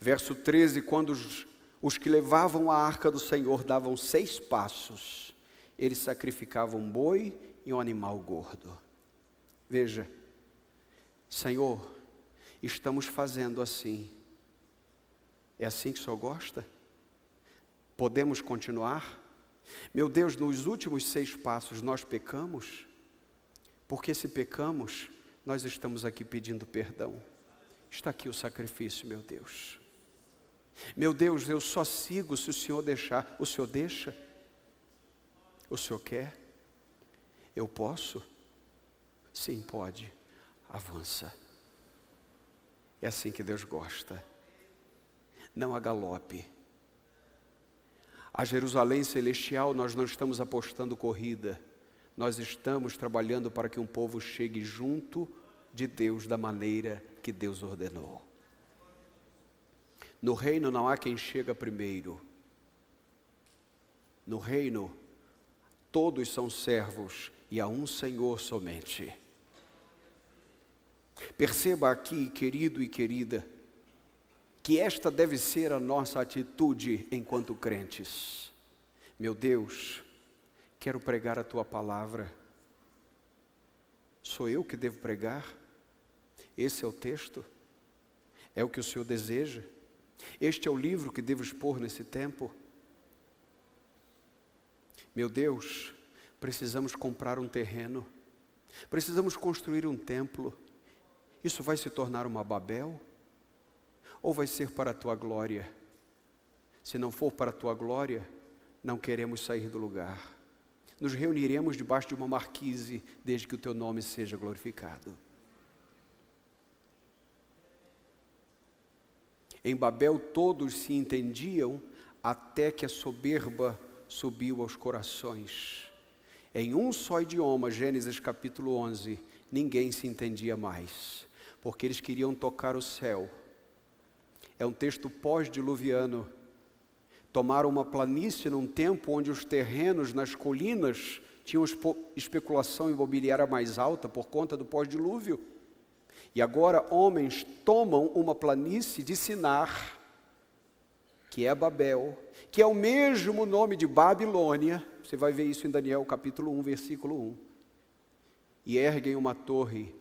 Verso 13, quando os que levavam a arca do Senhor davam 6 passos, eles sacrificavam um boi e um animal gordo. Veja, Senhor, estamos fazendo assim. É assim que o Senhor gosta? Podemos continuar? Meu Deus, nos últimos 6 passos nós pecamos, porque se pecamos, nós estamos aqui pedindo perdão. Está aqui o sacrifício, meu Deus. Meu Deus, eu só sigo se o Senhor deixar. O Senhor deixa? O Senhor quer? Eu posso? Sim, pode. Avança. É assim que Deus gosta. Não a galope. A Jerusalém celestial nós não estamos apostando corrida. Nós estamos trabalhando para que um povo chegue junto de Deus da maneira que Deus ordenou. No reino não há quem chega primeiro. No reino, todos são servos e há um Senhor somente. Perceba aqui, querido e querida, que esta deve ser a nossa atitude enquanto crentes. Meu Deus, quero pregar a Tua palavra. Sou eu que devo pregar? Esse é o texto? É o que o Senhor deseja? Este é o livro que devo expor nesse tempo? Meu Deus, precisamos comprar um terreno, precisamos construir um templo. Isso vai se tornar uma Babel? Ou vai ser para a Tua glória? Se não for para a Tua glória, não queremos sair do lugar. Nos reuniremos debaixo de uma marquise, desde que o Teu nome seja glorificado. Em Babel todos se entendiam, até que a soberba subiu aos corações. Em um só idioma, Gênesis capítulo 11, ninguém se entendia mais, porque eles queriam tocar o céu. É um texto pós-diluviano. Tomaram uma planície num tempo onde os terrenos nas colinas tinham especulação imobiliária mais alta por conta do pós-dilúvio. E agora homens tomam uma planície de Sinar, que é Babel, que é o mesmo nome de Babilônia. Você vai ver isso em Daniel capítulo 1, versículo 1. E erguem uma torre.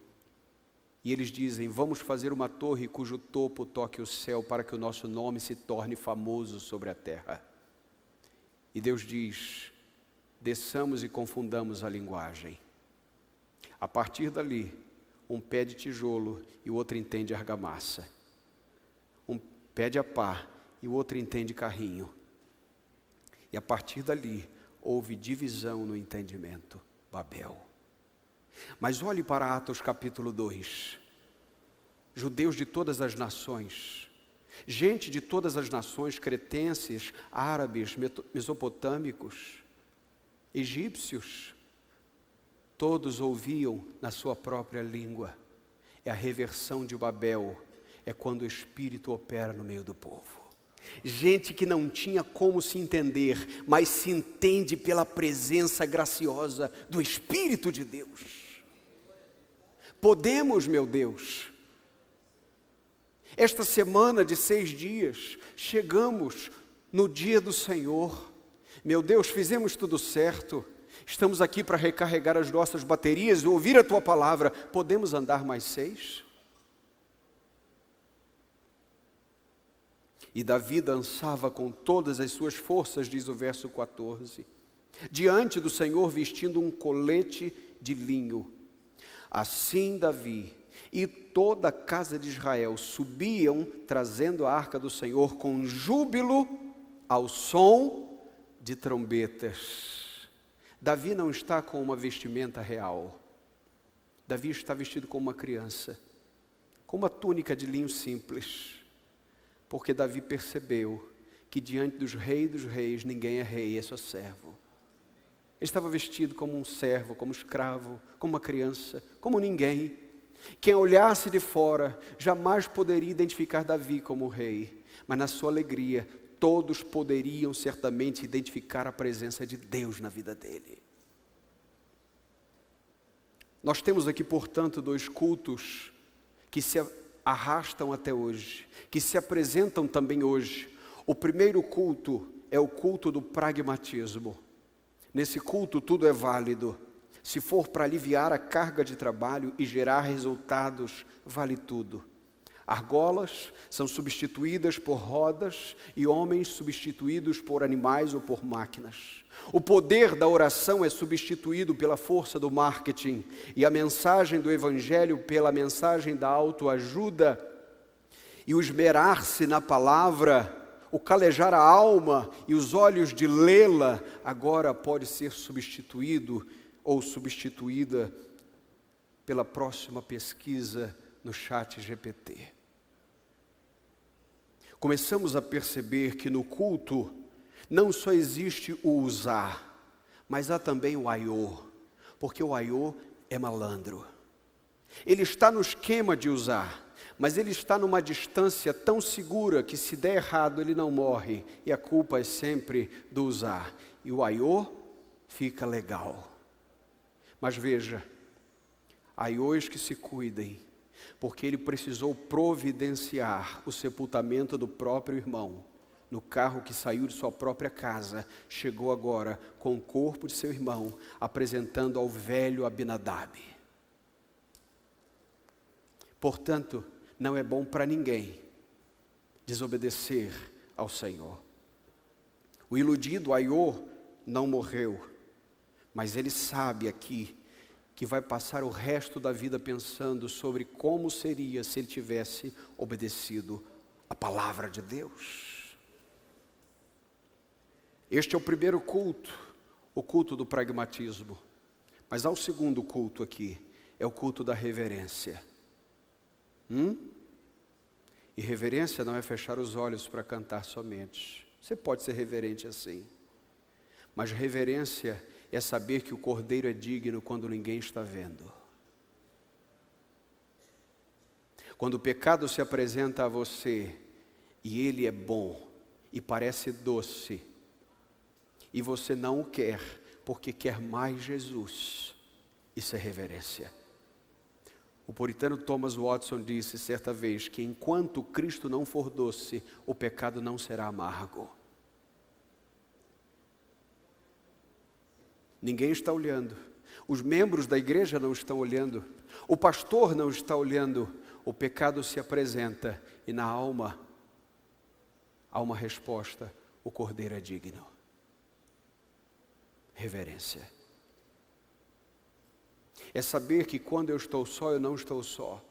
E eles dizem, vamos fazer uma torre cujo topo toque o céu para que o nosso nome se torne famoso sobre a terra. E Deus diz, desçamos e confundamos a linguagem. A partir dali, um pé de tijolo e o outro entende argamassa. Um pé de pá e o outro entende carrinho. E a partir dali, houve divisão no entendimento, Babel. Mas olhe para Atos capítulo 2. Judeus de todas as nações, gente de todas as nações, cretenses, árabes, mesopotâmicos, egípcios, todos ouviam na sua própria língua. É a reversão de Babel, é quando o Espírito opera no meio do povo. Gente que não tinha como se entender, mas se entende pela presença graciosa do Espírito de Deus. Podemos, meu Deus, esta semana de 6 dias, chegamos no dia do Senhor. Meu Deus, fizemos tudo certo. Estamos aqui para recarregar as nossas baterias e ouvir a Tua palavra. Podemos andar mais 6? E Davi dançava com todas as suas forças, diz o verso 14, diante do Senhor vestindo um colete de linho. Assim Davi e toda a casa de Israel subiam, trazendo a arca do Senhor com júbilo ao som de trombetas. Davi não está com uma vestimenta real. Davi está vestido como uma criança, com uma túnica de linho simples, porque Davi percebeu que diante dos reis ninguém é rei, é só servo. Ele estava vestido como um servo, como escravo, como uma criança, como ninguém. Quem olhasse de fora jamais poderia identificar Davi como rei, mas na sua alegria todos poderiam certamente identificar a presença de Deus na vida dele. Nós temos aqui, portanto, 2 cultos que se arrastam até hoje, que se apresentam também hoje. O primeiro culto é o culto do pragmatismo. Nesse culto tudo é válido. Se for para aliviar a carga de trabalho e gerar resultados, vale tudo. Argolas são substituídas por rodas e homens substituídos por animais ou por máquinas. O poder da oração é substituído pela força do marketing e a mensagem do evangelho pela mensagem da autoajuda. E o esmerar-se na palavra, o calejar a alma e os olhos de lê-la, agora pode ser substituído ou substituída pela próxima pesquisa no chat GPT. Começamos a perceber que no culto não só existe o usar, mas há também o aiô, porque o aiô é malandro. Ele está no esquema de usar, mas ele está numa distância tão segura que se der errado ele não morre, e a culpa é sempre do usar. E o aiô fica legal. Mas veja, aiôs que se cuidem, porque ele precisou providenciar o sepultamento do próprio irmão. No carro que saiu de sua própria casa, chegou agora com o corpo de seu irmão, apresentando ao velho Abinadab. Portanto, não é bom para ninguém desobedecer ao Senhor. O iludido Aiô não morreu, mas ele sabe aqui que vai passar o resto da vida pensando sobre como seria se ele tivesse obedecido a palavra de Deus. Este é o primeiro culto, o culto do pragmatismo. Mas há o segundo culto aqui, é o culto da reverência. E reverência não é fechar os olhos para cantar somente. Você pode ser reverente assim. Mas reverência é saber que o Cordeiro é digno quando ninguém está vendo. Quando o pecado se apresenta a você, e ele é bom, e parece doce, e você não o quer, porque quer mais Jesus, isso é reverência. O puritano Thomas Watson disse certa vez que enquanto Cristo não for doce, o pecado não será amargo. Ninguém está olhando, os membros da igreja não estão olhando, o pastor não está olhando, o pecado se apresenta e na alma há uma resposta: o Cordeiro é digno. Reverência. É saber que quando eu estou só, eu não estou só.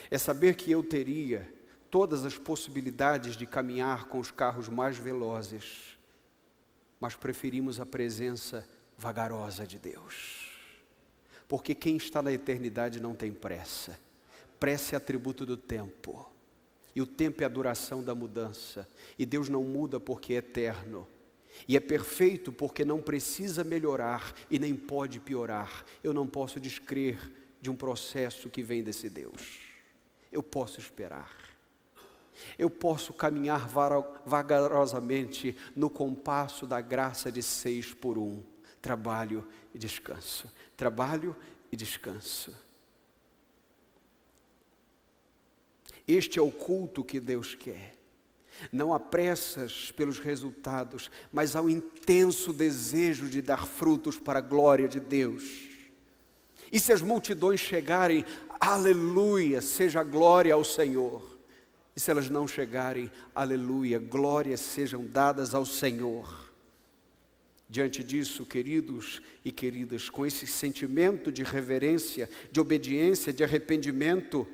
É saber que eu teria todas as possibilidades de caminhar com os carros mais velozes, mas preferimos a presença vagarosa de Deus. Porque quem está na eternidade não tem pressa. Pressa é atributo do tempo. E o tempo é a duração da mudança. E Deus não muda porque é eterno. E é perfeito porque não precisa melhorar e nem pode piorar. Eu não posso descrer de um processo que vem desse Deus. Eu posso esperar. Eu posso caminhar vagarosamente no compasso da graça de 6:1. Trabalho e descanso. Trabalho e descanso. Este é o culto que Deus quer. Não há pressas pelos resultados, mas há um intenso desejo de dar frutos para a glória de Deus. E se as multidões chegarem, aleluia, seja glória ao Senhor. E se elas não chegarem, aleluia, glórias sejam dadas ao Senhor. Diante disso, queridos e queridas, com esse sentimento de reverência, de obediência, de arrependimento,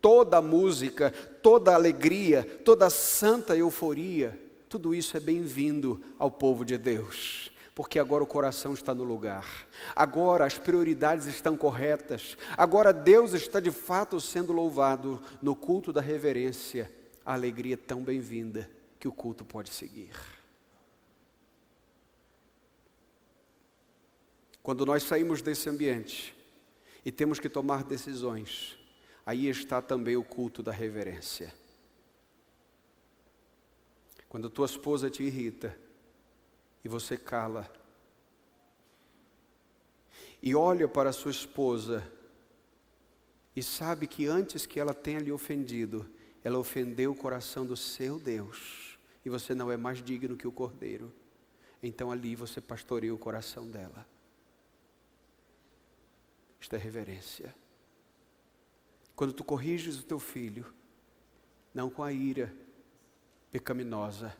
toda a música, toda a alegria, toda a santa euforia, tudo isso é bem-vindo ao povo de Deus, porque agora o coração está no lugar, agora as prioridades estão corretas, agora Deus está de fato sendo louvado no culto da reverência, a alegria é tão bem-vinda que o culto pode seguir. Quando nós saímos desse ambiente e temos que tomar decisões, aí está também o culto da reverência. Quando tua esposa te irrita e você cala e olha para a sua esposa e sabe que antes que ela tenha lhe ofendido, ela ofendeu o coração do seu Deus e você não é mais digno que o Cordeiro, então ali você pastoreia o coração dela. Isto é reverência. quando tu corriges o teu filho, não com a ira pecaminosa,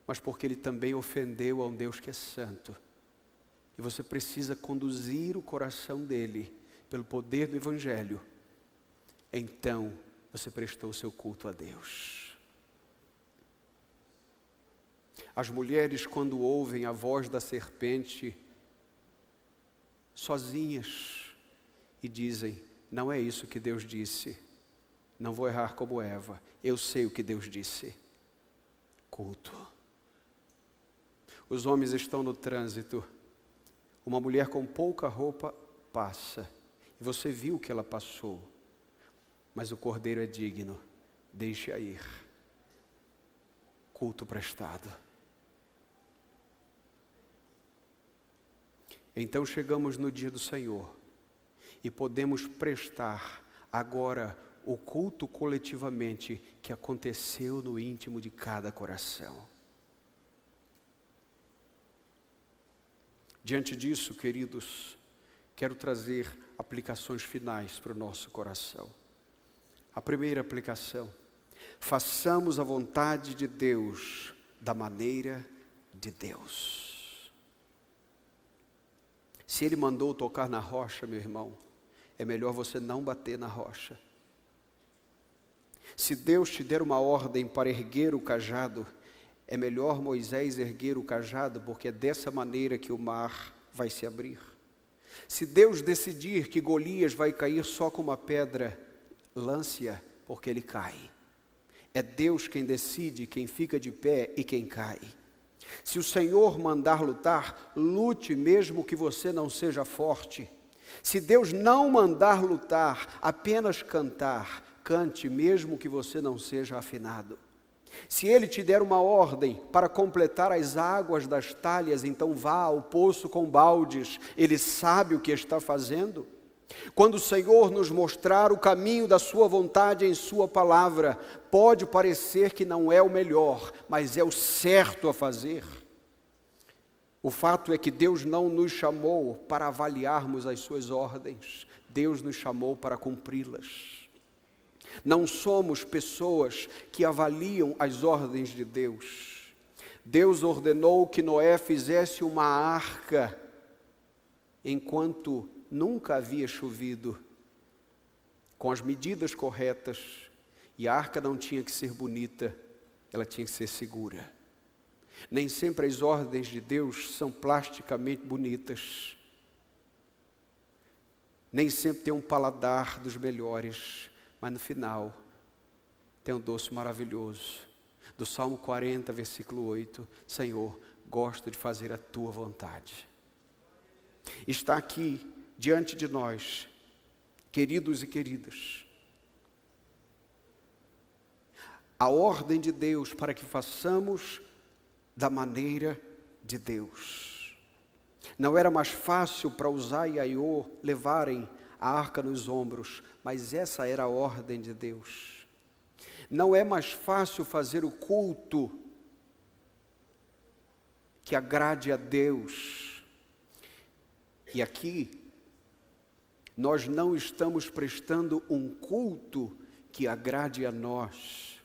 mas porque ele também ofendeu a um Deus que é santo. E você precisa conduzir o coração dele pelo poder do Evangelho. Então, você prestou o seu culto a Deus. As mulheres, quando ouvem a voz da serpente, sozinhas, e dizem, não é isso que Deus disse, não vou errar como Eva, eu sei o que Deus disse. Culto. Os homens estão no trânsito, uma mulher com pouca roupa passa, e você viu que ela passou, mas o cordeiro é digno, deixe-a ir. Culto prestado. Então chegamos no dia do Senhor, e podemos prestar agora o culto coletivamente que aconteceu no íntimo de cada coração. Diante disso, queridos, quero trazer aplicações finais para o nosso coração. A primeira aplicação: façamos a vontade de Deus da maneira de Deus. Se Ele mandou tocar na rocha, meu irmão, é melhor você não bater na rocha. Se Deus te der uma ordem para erguer o cajado, é melhor Moisés erguer o cajado, porque é dessa maneira que o mar vai se abrir. Se Deus decidir que Golias vai cair só com uma pedra, lance-a, porque ele cai. É Deus quem decide quem fica de pé e quem cai. Se o Senhor mandar lutar, lute mesmo que você não seja forte. Se Deus não mandar lutar, apenas cantar, cante mesmo que você não seja afinado. Se Ele te der uma ordem para completar as águas das talhas, então vá ao poço com baldes, Ele sabe o que está fazendo. Quando o Senhor nos mostrar o caminho da sua vontade em sua palavra, pode parecer que não é o melhor, mas é o certo a fazer. O fato é que Deus não nos chamou para avaliarmos as suas ordens, Deus nos chamou para cumpri-las. Não somos pessoas que avaliam as ordens de Deus. Deus ordenou que Noé fizesse uma arca enquanto nunca havia chovido, com as medidas corretas, e a arca não tinha que ser bonita, ela tinha que ser segura. Nem sempre as ordens de Deus são plasticamente bonitas, nem sempre tem um paladar dos melhores, mas no final tem um doce maravilhoso. Do Salmo 40, versículo 8, Senhor, gosto de fazer a tua vontade. Está aqui diante de nós, queridos e queridas, a ordem de Deus para que façamos da maneira de Deus. Não era mais fácil para Uzá e Aiô levarem a arca nos ombros, mas essa era a ordem de Deus. Não é mais fácil fazer o culto que agrade a Deus. E aqui, nós não estamos prestando um culto que agrade a nós,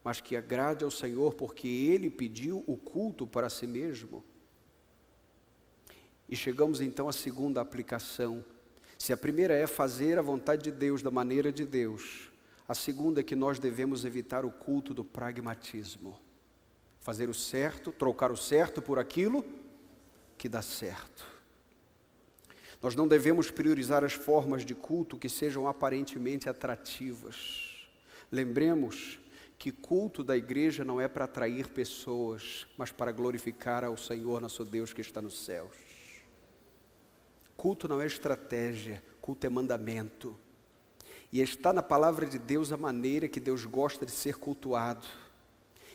mas que agrade ao Senhor, porque Ele pediu o culto para si mesmo. E chegamos então à segunda aplicação. Se a primeira é fazer a vontade de Deus da maneira de Deus, a segunda é que nós devemos evitar o culto do pragmatismo. Fazer o certo, trocar o certo por aquilo que dá certo. Nós não devemos priorizar as formas de culto que sejam aparentemente atrativas. Lembremos que culto da igreja não é para atrair pessoas, mas para glorificar ao Senhor, nosso Deus que está nos céus. Culto não é estratégia, culto é mandamento. E está na palavra de Deus a maneira que Deus gosta de ser cultuado.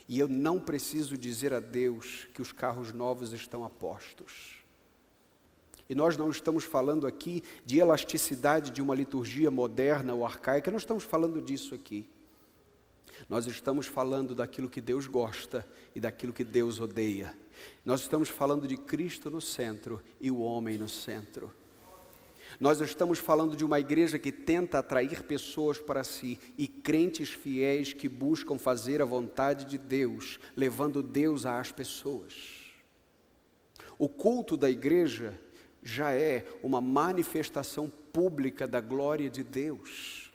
E eu não preciso dizer a Deus que os carros novos estão a postos. E nós não estamos falando aqui de elasticidade de uma liturgia moderna ou arcaica, não estamos falando disso aqui. Nós estamos falando daquilo que Deus gosta e daquilo que Deus odeia. Nós estamos falando de Cristo no centro e o homem no centro. Nós estamos falando de uma igreja que tenta atrair pessoas para si e crentes fiéis que buscam fazer a vontade de Deus, levando Deus às pessoas. O culto da igreja já é uma manifestação pública da glória de Deus.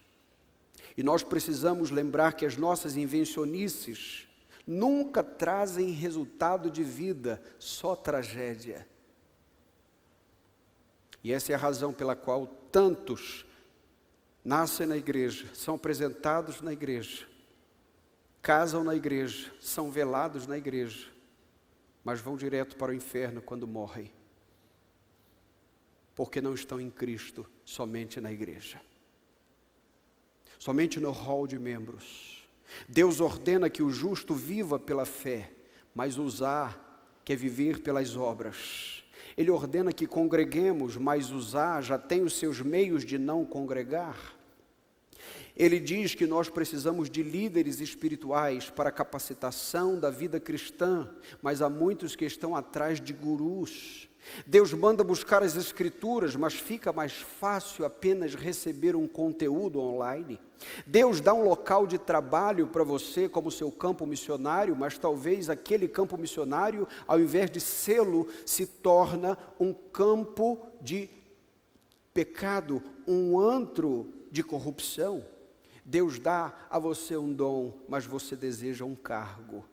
E nós precisamos lembrar que as nossas invencionices nunca trazem resultado de vida, só tragédia. E essa é a razão pela qual tantos nascem na igreja, são apresentados na igreja, casam na igreja, são velados na igreja, mas vão direto para o inferno quando morrem, porque não estão em Cristo, somente na igreja, somente no hall de membros. Deus ordena que o justo viva pela fé, mas o Zá quer viver pelas obras. Ele ordena que congreguemos, mas o Zá já tem os seus meios de não congregar. Ele diz que nós precisamos de líderes espirituais para a capacitação da vida cristã, mas há muitos que estão atrás de gurus. Deus manda buscar as escrituras, mas fica mais fácil apenas receber um conteúdo online. Deus dá um local de trabalho para você como seu campo missionário, mas talvez aquele campo missionário, ao invés de sê-lo, se torna um campo de pecado, um antro de corrupção. Deus dá a você um dom, mas você deseja um cargo.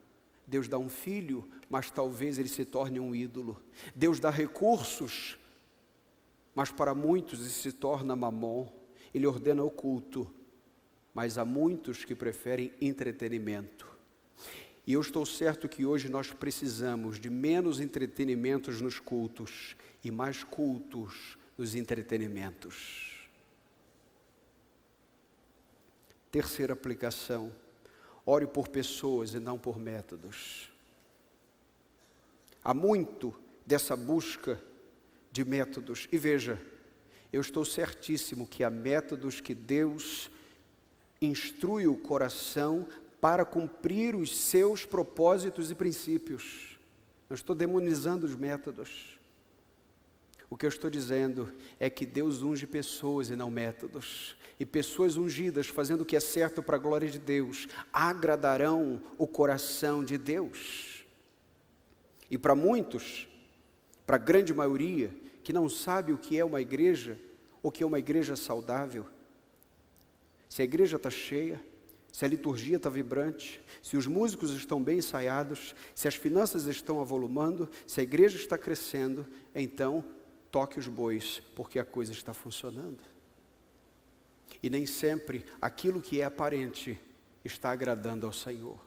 Deus dá um filho, mas talvez ele se torne um ídolo. Deus dá recursos, mas para muitos ele se torna mamon. Ele ordena o culto, mas há muitos que preferem entretenimento. E eu estou certo que hoje nós precisamos de menos entretenimentos nos cultos e mais cultos nos entretenimentos. Terceira aplicação: ore por pessoas e não por métodos. Há muito dessa busca de métodos. E veja, eu estou certíssimo que há métodos que Deus instrui o coração para cumprir os seus propósitos e princípios. Não estou demonizando os métodos. O que eu estou dizendo é que Deus unge pessoas e não métodos. E pessoas ungidas, fazendo o que é certo para a glória de Deus, agradarão o coração de Deus. E para muitos, para a grande maioria, que não sabe o que é uma igreja, ou que é uma igreja saudável, se a igreja está cheia, se a liturgia está vibrante, se os músicos estão bem ensaiados, se as finanças estão avolumando, se a igreja está crescendo, então toque os bois, porque a coisa está funcionando. E nem sempre aquilo que é aparente está agradando ao Senhor.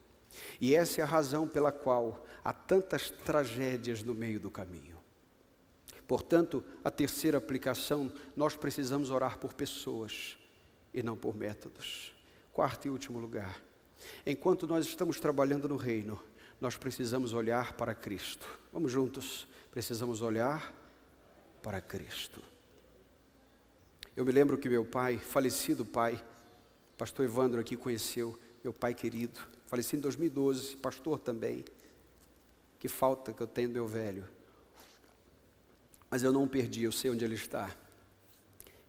E essa é a razão pela qual há tantas tragédias no meio do caminho. Portanto, a terceira aplicação, nós precisamos orar por pessoas e não por métodos. Quarto e último lugar, enquanto nós estamos trabalhando no reino, nós precisamos olhar para Cristo. Vamos juntos, precisamos olhar para Cristo. Eu me lembro que meu pai, falecido pai, pastor Evandro aqui conheceu, meu pai querido, faleci em 2012, pastor também. Que falta que eu tenho do meu velho. Mas eu não o perdi, eu sei onde ele está.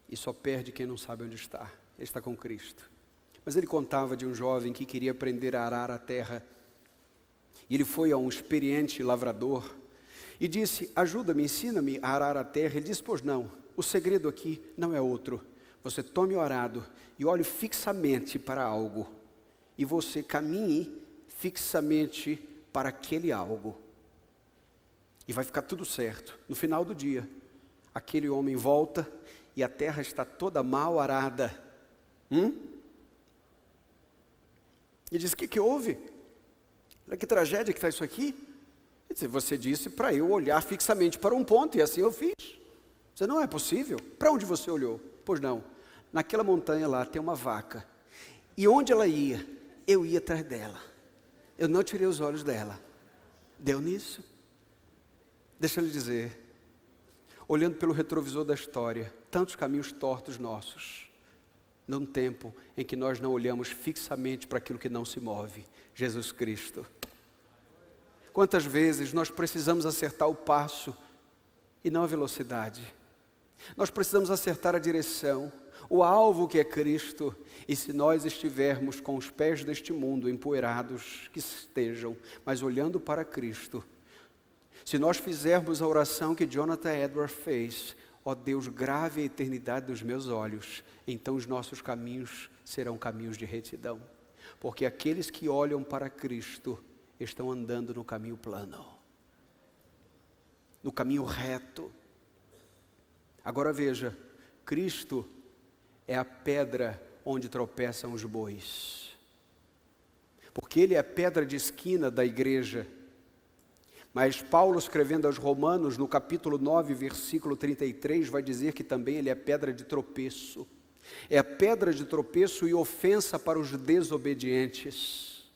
E só perde quem não sabe onde está. Ele está com Cristo. Mas ele contava de um jovem que queria aprender a arar a terra. E ele foi a um experiente lavrador e disse: ajuda-me, ensina-me a arar a terra. Ele disse: pois não. O segredo aqui não é outro. Você tome o arado e olhe fixamente para algo. E você caminhe fixamente para aquele algo. E vai ficar tudo certo. No final do dia, aquele homem volta e a terra está toda mal arada. E diz: o que houve? Olha que tragédia que está isso aqui. Ele disse: você disse para eu olhar fixamente para um ponto, e assim eu fiz. Você não é possível. Para onde você olhou? Pois não. Naquela montanha lá tem uma vaca. E onde ela ia? Eu ia atrás dela. Eu não tirei os olhos dela. Deu nisso. Deixa eu lhe dizer, olhando pelo retrovisor da história, tantos caminhos tortos nossos, num tempo em que nós não olhamos fixamente para aquilo que não se move, Jesus Cristo. Quantas vezes nós precisamos acertar o passo e não a velocidade? Nós precisamos acertar a direção, o alvo que é Cristo. E se nós estivermos com os pés deste mundo empoeirados, que estejam, mas olhando para Cristo, se nós fizermos a oração que Jonathan Edwards fez, ó Deus, grave a eternidade dos meus olhos, então os nossos caminhos serão caminhos de retidão. Porque aqueles que olham para Cristo estão andando no caminho plano, no caminho reto. Agora veja, Cristo é a pedra onde tropeçam os bois, porque Ele é a pedra de esquina da igreja. Mas Paulo, escrevendo aos Romanos, no capítulo 9, versículo 33, vai dizer que também Ele é pedra de tropeço. É a pedra de tropeço e ofensa para os desobedientes.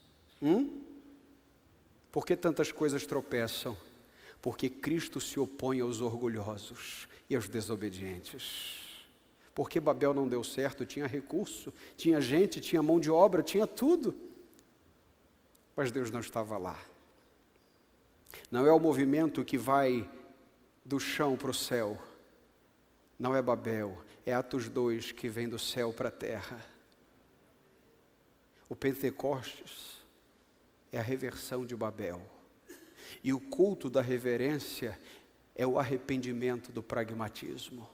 Por que tantas coisas tropeçam? Porque Cristo se opõe aos orgulhosos e aos desobedientes. Porque Babel não deu certo? Tinha recurso, tinha gente, tinha mão de obra, tinha tudo. Mas Deus não estava lá. Não é o movimento que vai do chão para o céu. Não é Babel, é Atos 2 que vem do céu para a terra. O Pentecostes é a reversão de Babel. E o culto da reverência é o arrependimento do pragmatismo.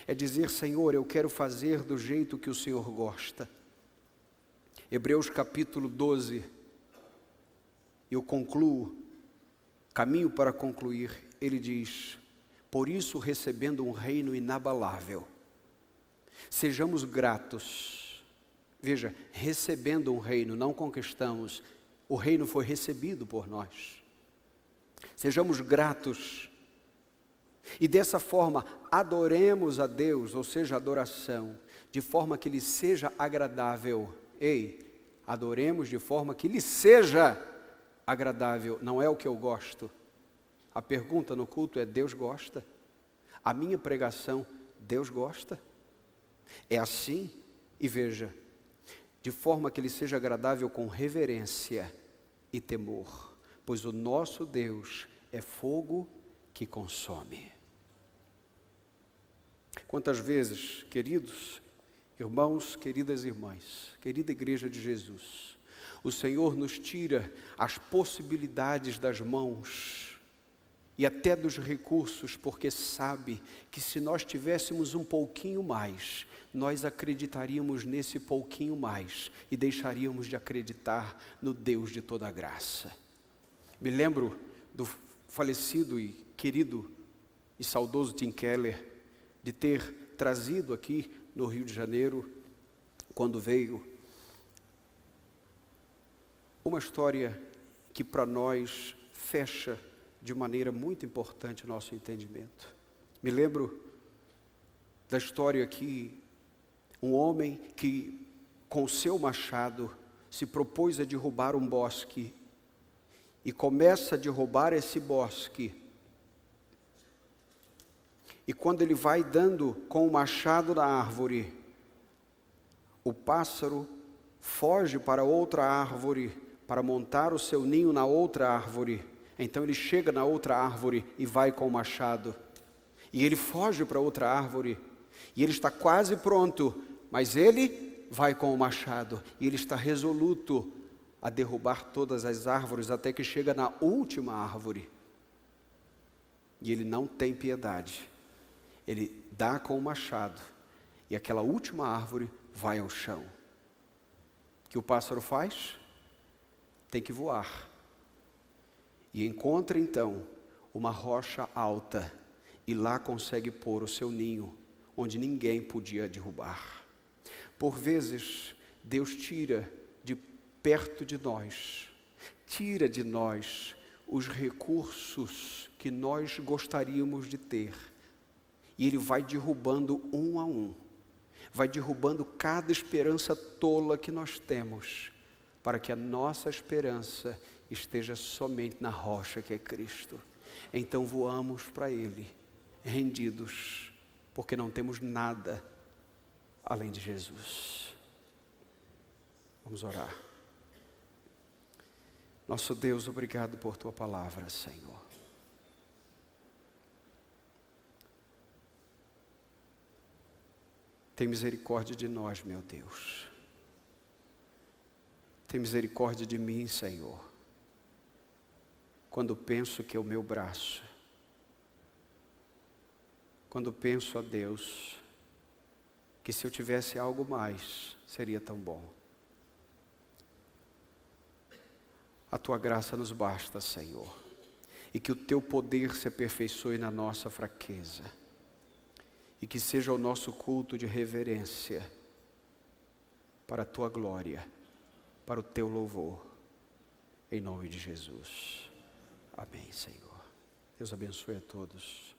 É dizer, Senhor, eu quero fazer do jeito que o Senhor gosta. Hebreus capítulo 12, eu concluo, caminho para concluir, ele diz, por isso recebendo um reino inabalável, sejamos gratos. Veja, recebendo um reino, não conquistamos, o reino foi recebido por nós. Sejamos gratos. E dessa forma, adoremos a Deus, ou seja, adoração, de forma que lhe seja agradável. Adoremos de forma que lhe seja agradável. Não é o que eu gosto. A pergunta no culto é, Deus gosta? A minha pregação, Deus gosta? É assim? E veja, de forma que lhe seja agradável com reverência e temor, pois o nosso Deus é fogo que consome. Quantas vezes, queridos irmãos, queridas irmãs, querida igreja de Jesus, o Senhor nos tira as possibilidades das mãos e até dos recursos, porque sabe que se nós tivéssemos um pouquinho mais, nós acreditaríamos nesse pouquinho mais e deixaríamos de acreditar no Deus de toda a graça. Me lembro do falecido e querido e saudoso Tim Keller, de ter trazido aqui no Rio de Janeiro, quando veio, uma história que para nós fecha de maneira muito importante o nosso entendimento. Me lembro da história que um homem que com seu machado se propôs a derrubar um bosque e começa a derrubar esse bosque. E quando ele vai dando com o machado na árvore, o pássaro foge para outra árvore para montar o seu ninho na outra árvore. Então ele chega na outra árvore e vai com o machado. E ele foge para outra árvore. E ele está quase pronto, mas ele vai com o machado. E ele está resoluto a derrubar todas as árvores até que chega na última árvore. E ele não tem piedade. Ele dá com o machado e aquela última árvore vai ao chão. O que o pássaro faz? Tem que voar. E encontra então uma rocha alta e lá consegue pôr o seu ninho, onde ninguém podia derrubar. Por vezes, Deus tira de perto de nós, tira de nós os recursos que nós gostaríamos de ter. E Ele vai derrubando um a um, vai derrubando cada esperança tola que nós temos, para que a nossa esperança esteja somente na rocha que é Cristo. Então voamos para Ele, rendidos, porque não temos nada além de Jesus. Vamos orar. Nosso Deus, obrigado por Tua palavra, Senhor. Tem misericórdia de nós, meu Deus. Tem misericórdia de mim, Senhor. Quando penso que é o meu braço, quando penso, ó Deus, que se eu tivesse algo mais, seria tão bom. A Tua graça nos basta, Senhor, e que o Teu poder se aperfeiçoe na nossa fraqueza, e que seja o nosso culto de reverência para a Tua glória, para o Teu louvor, em nome de Jesus. Amém, Senhor. Deus abençoe a todos.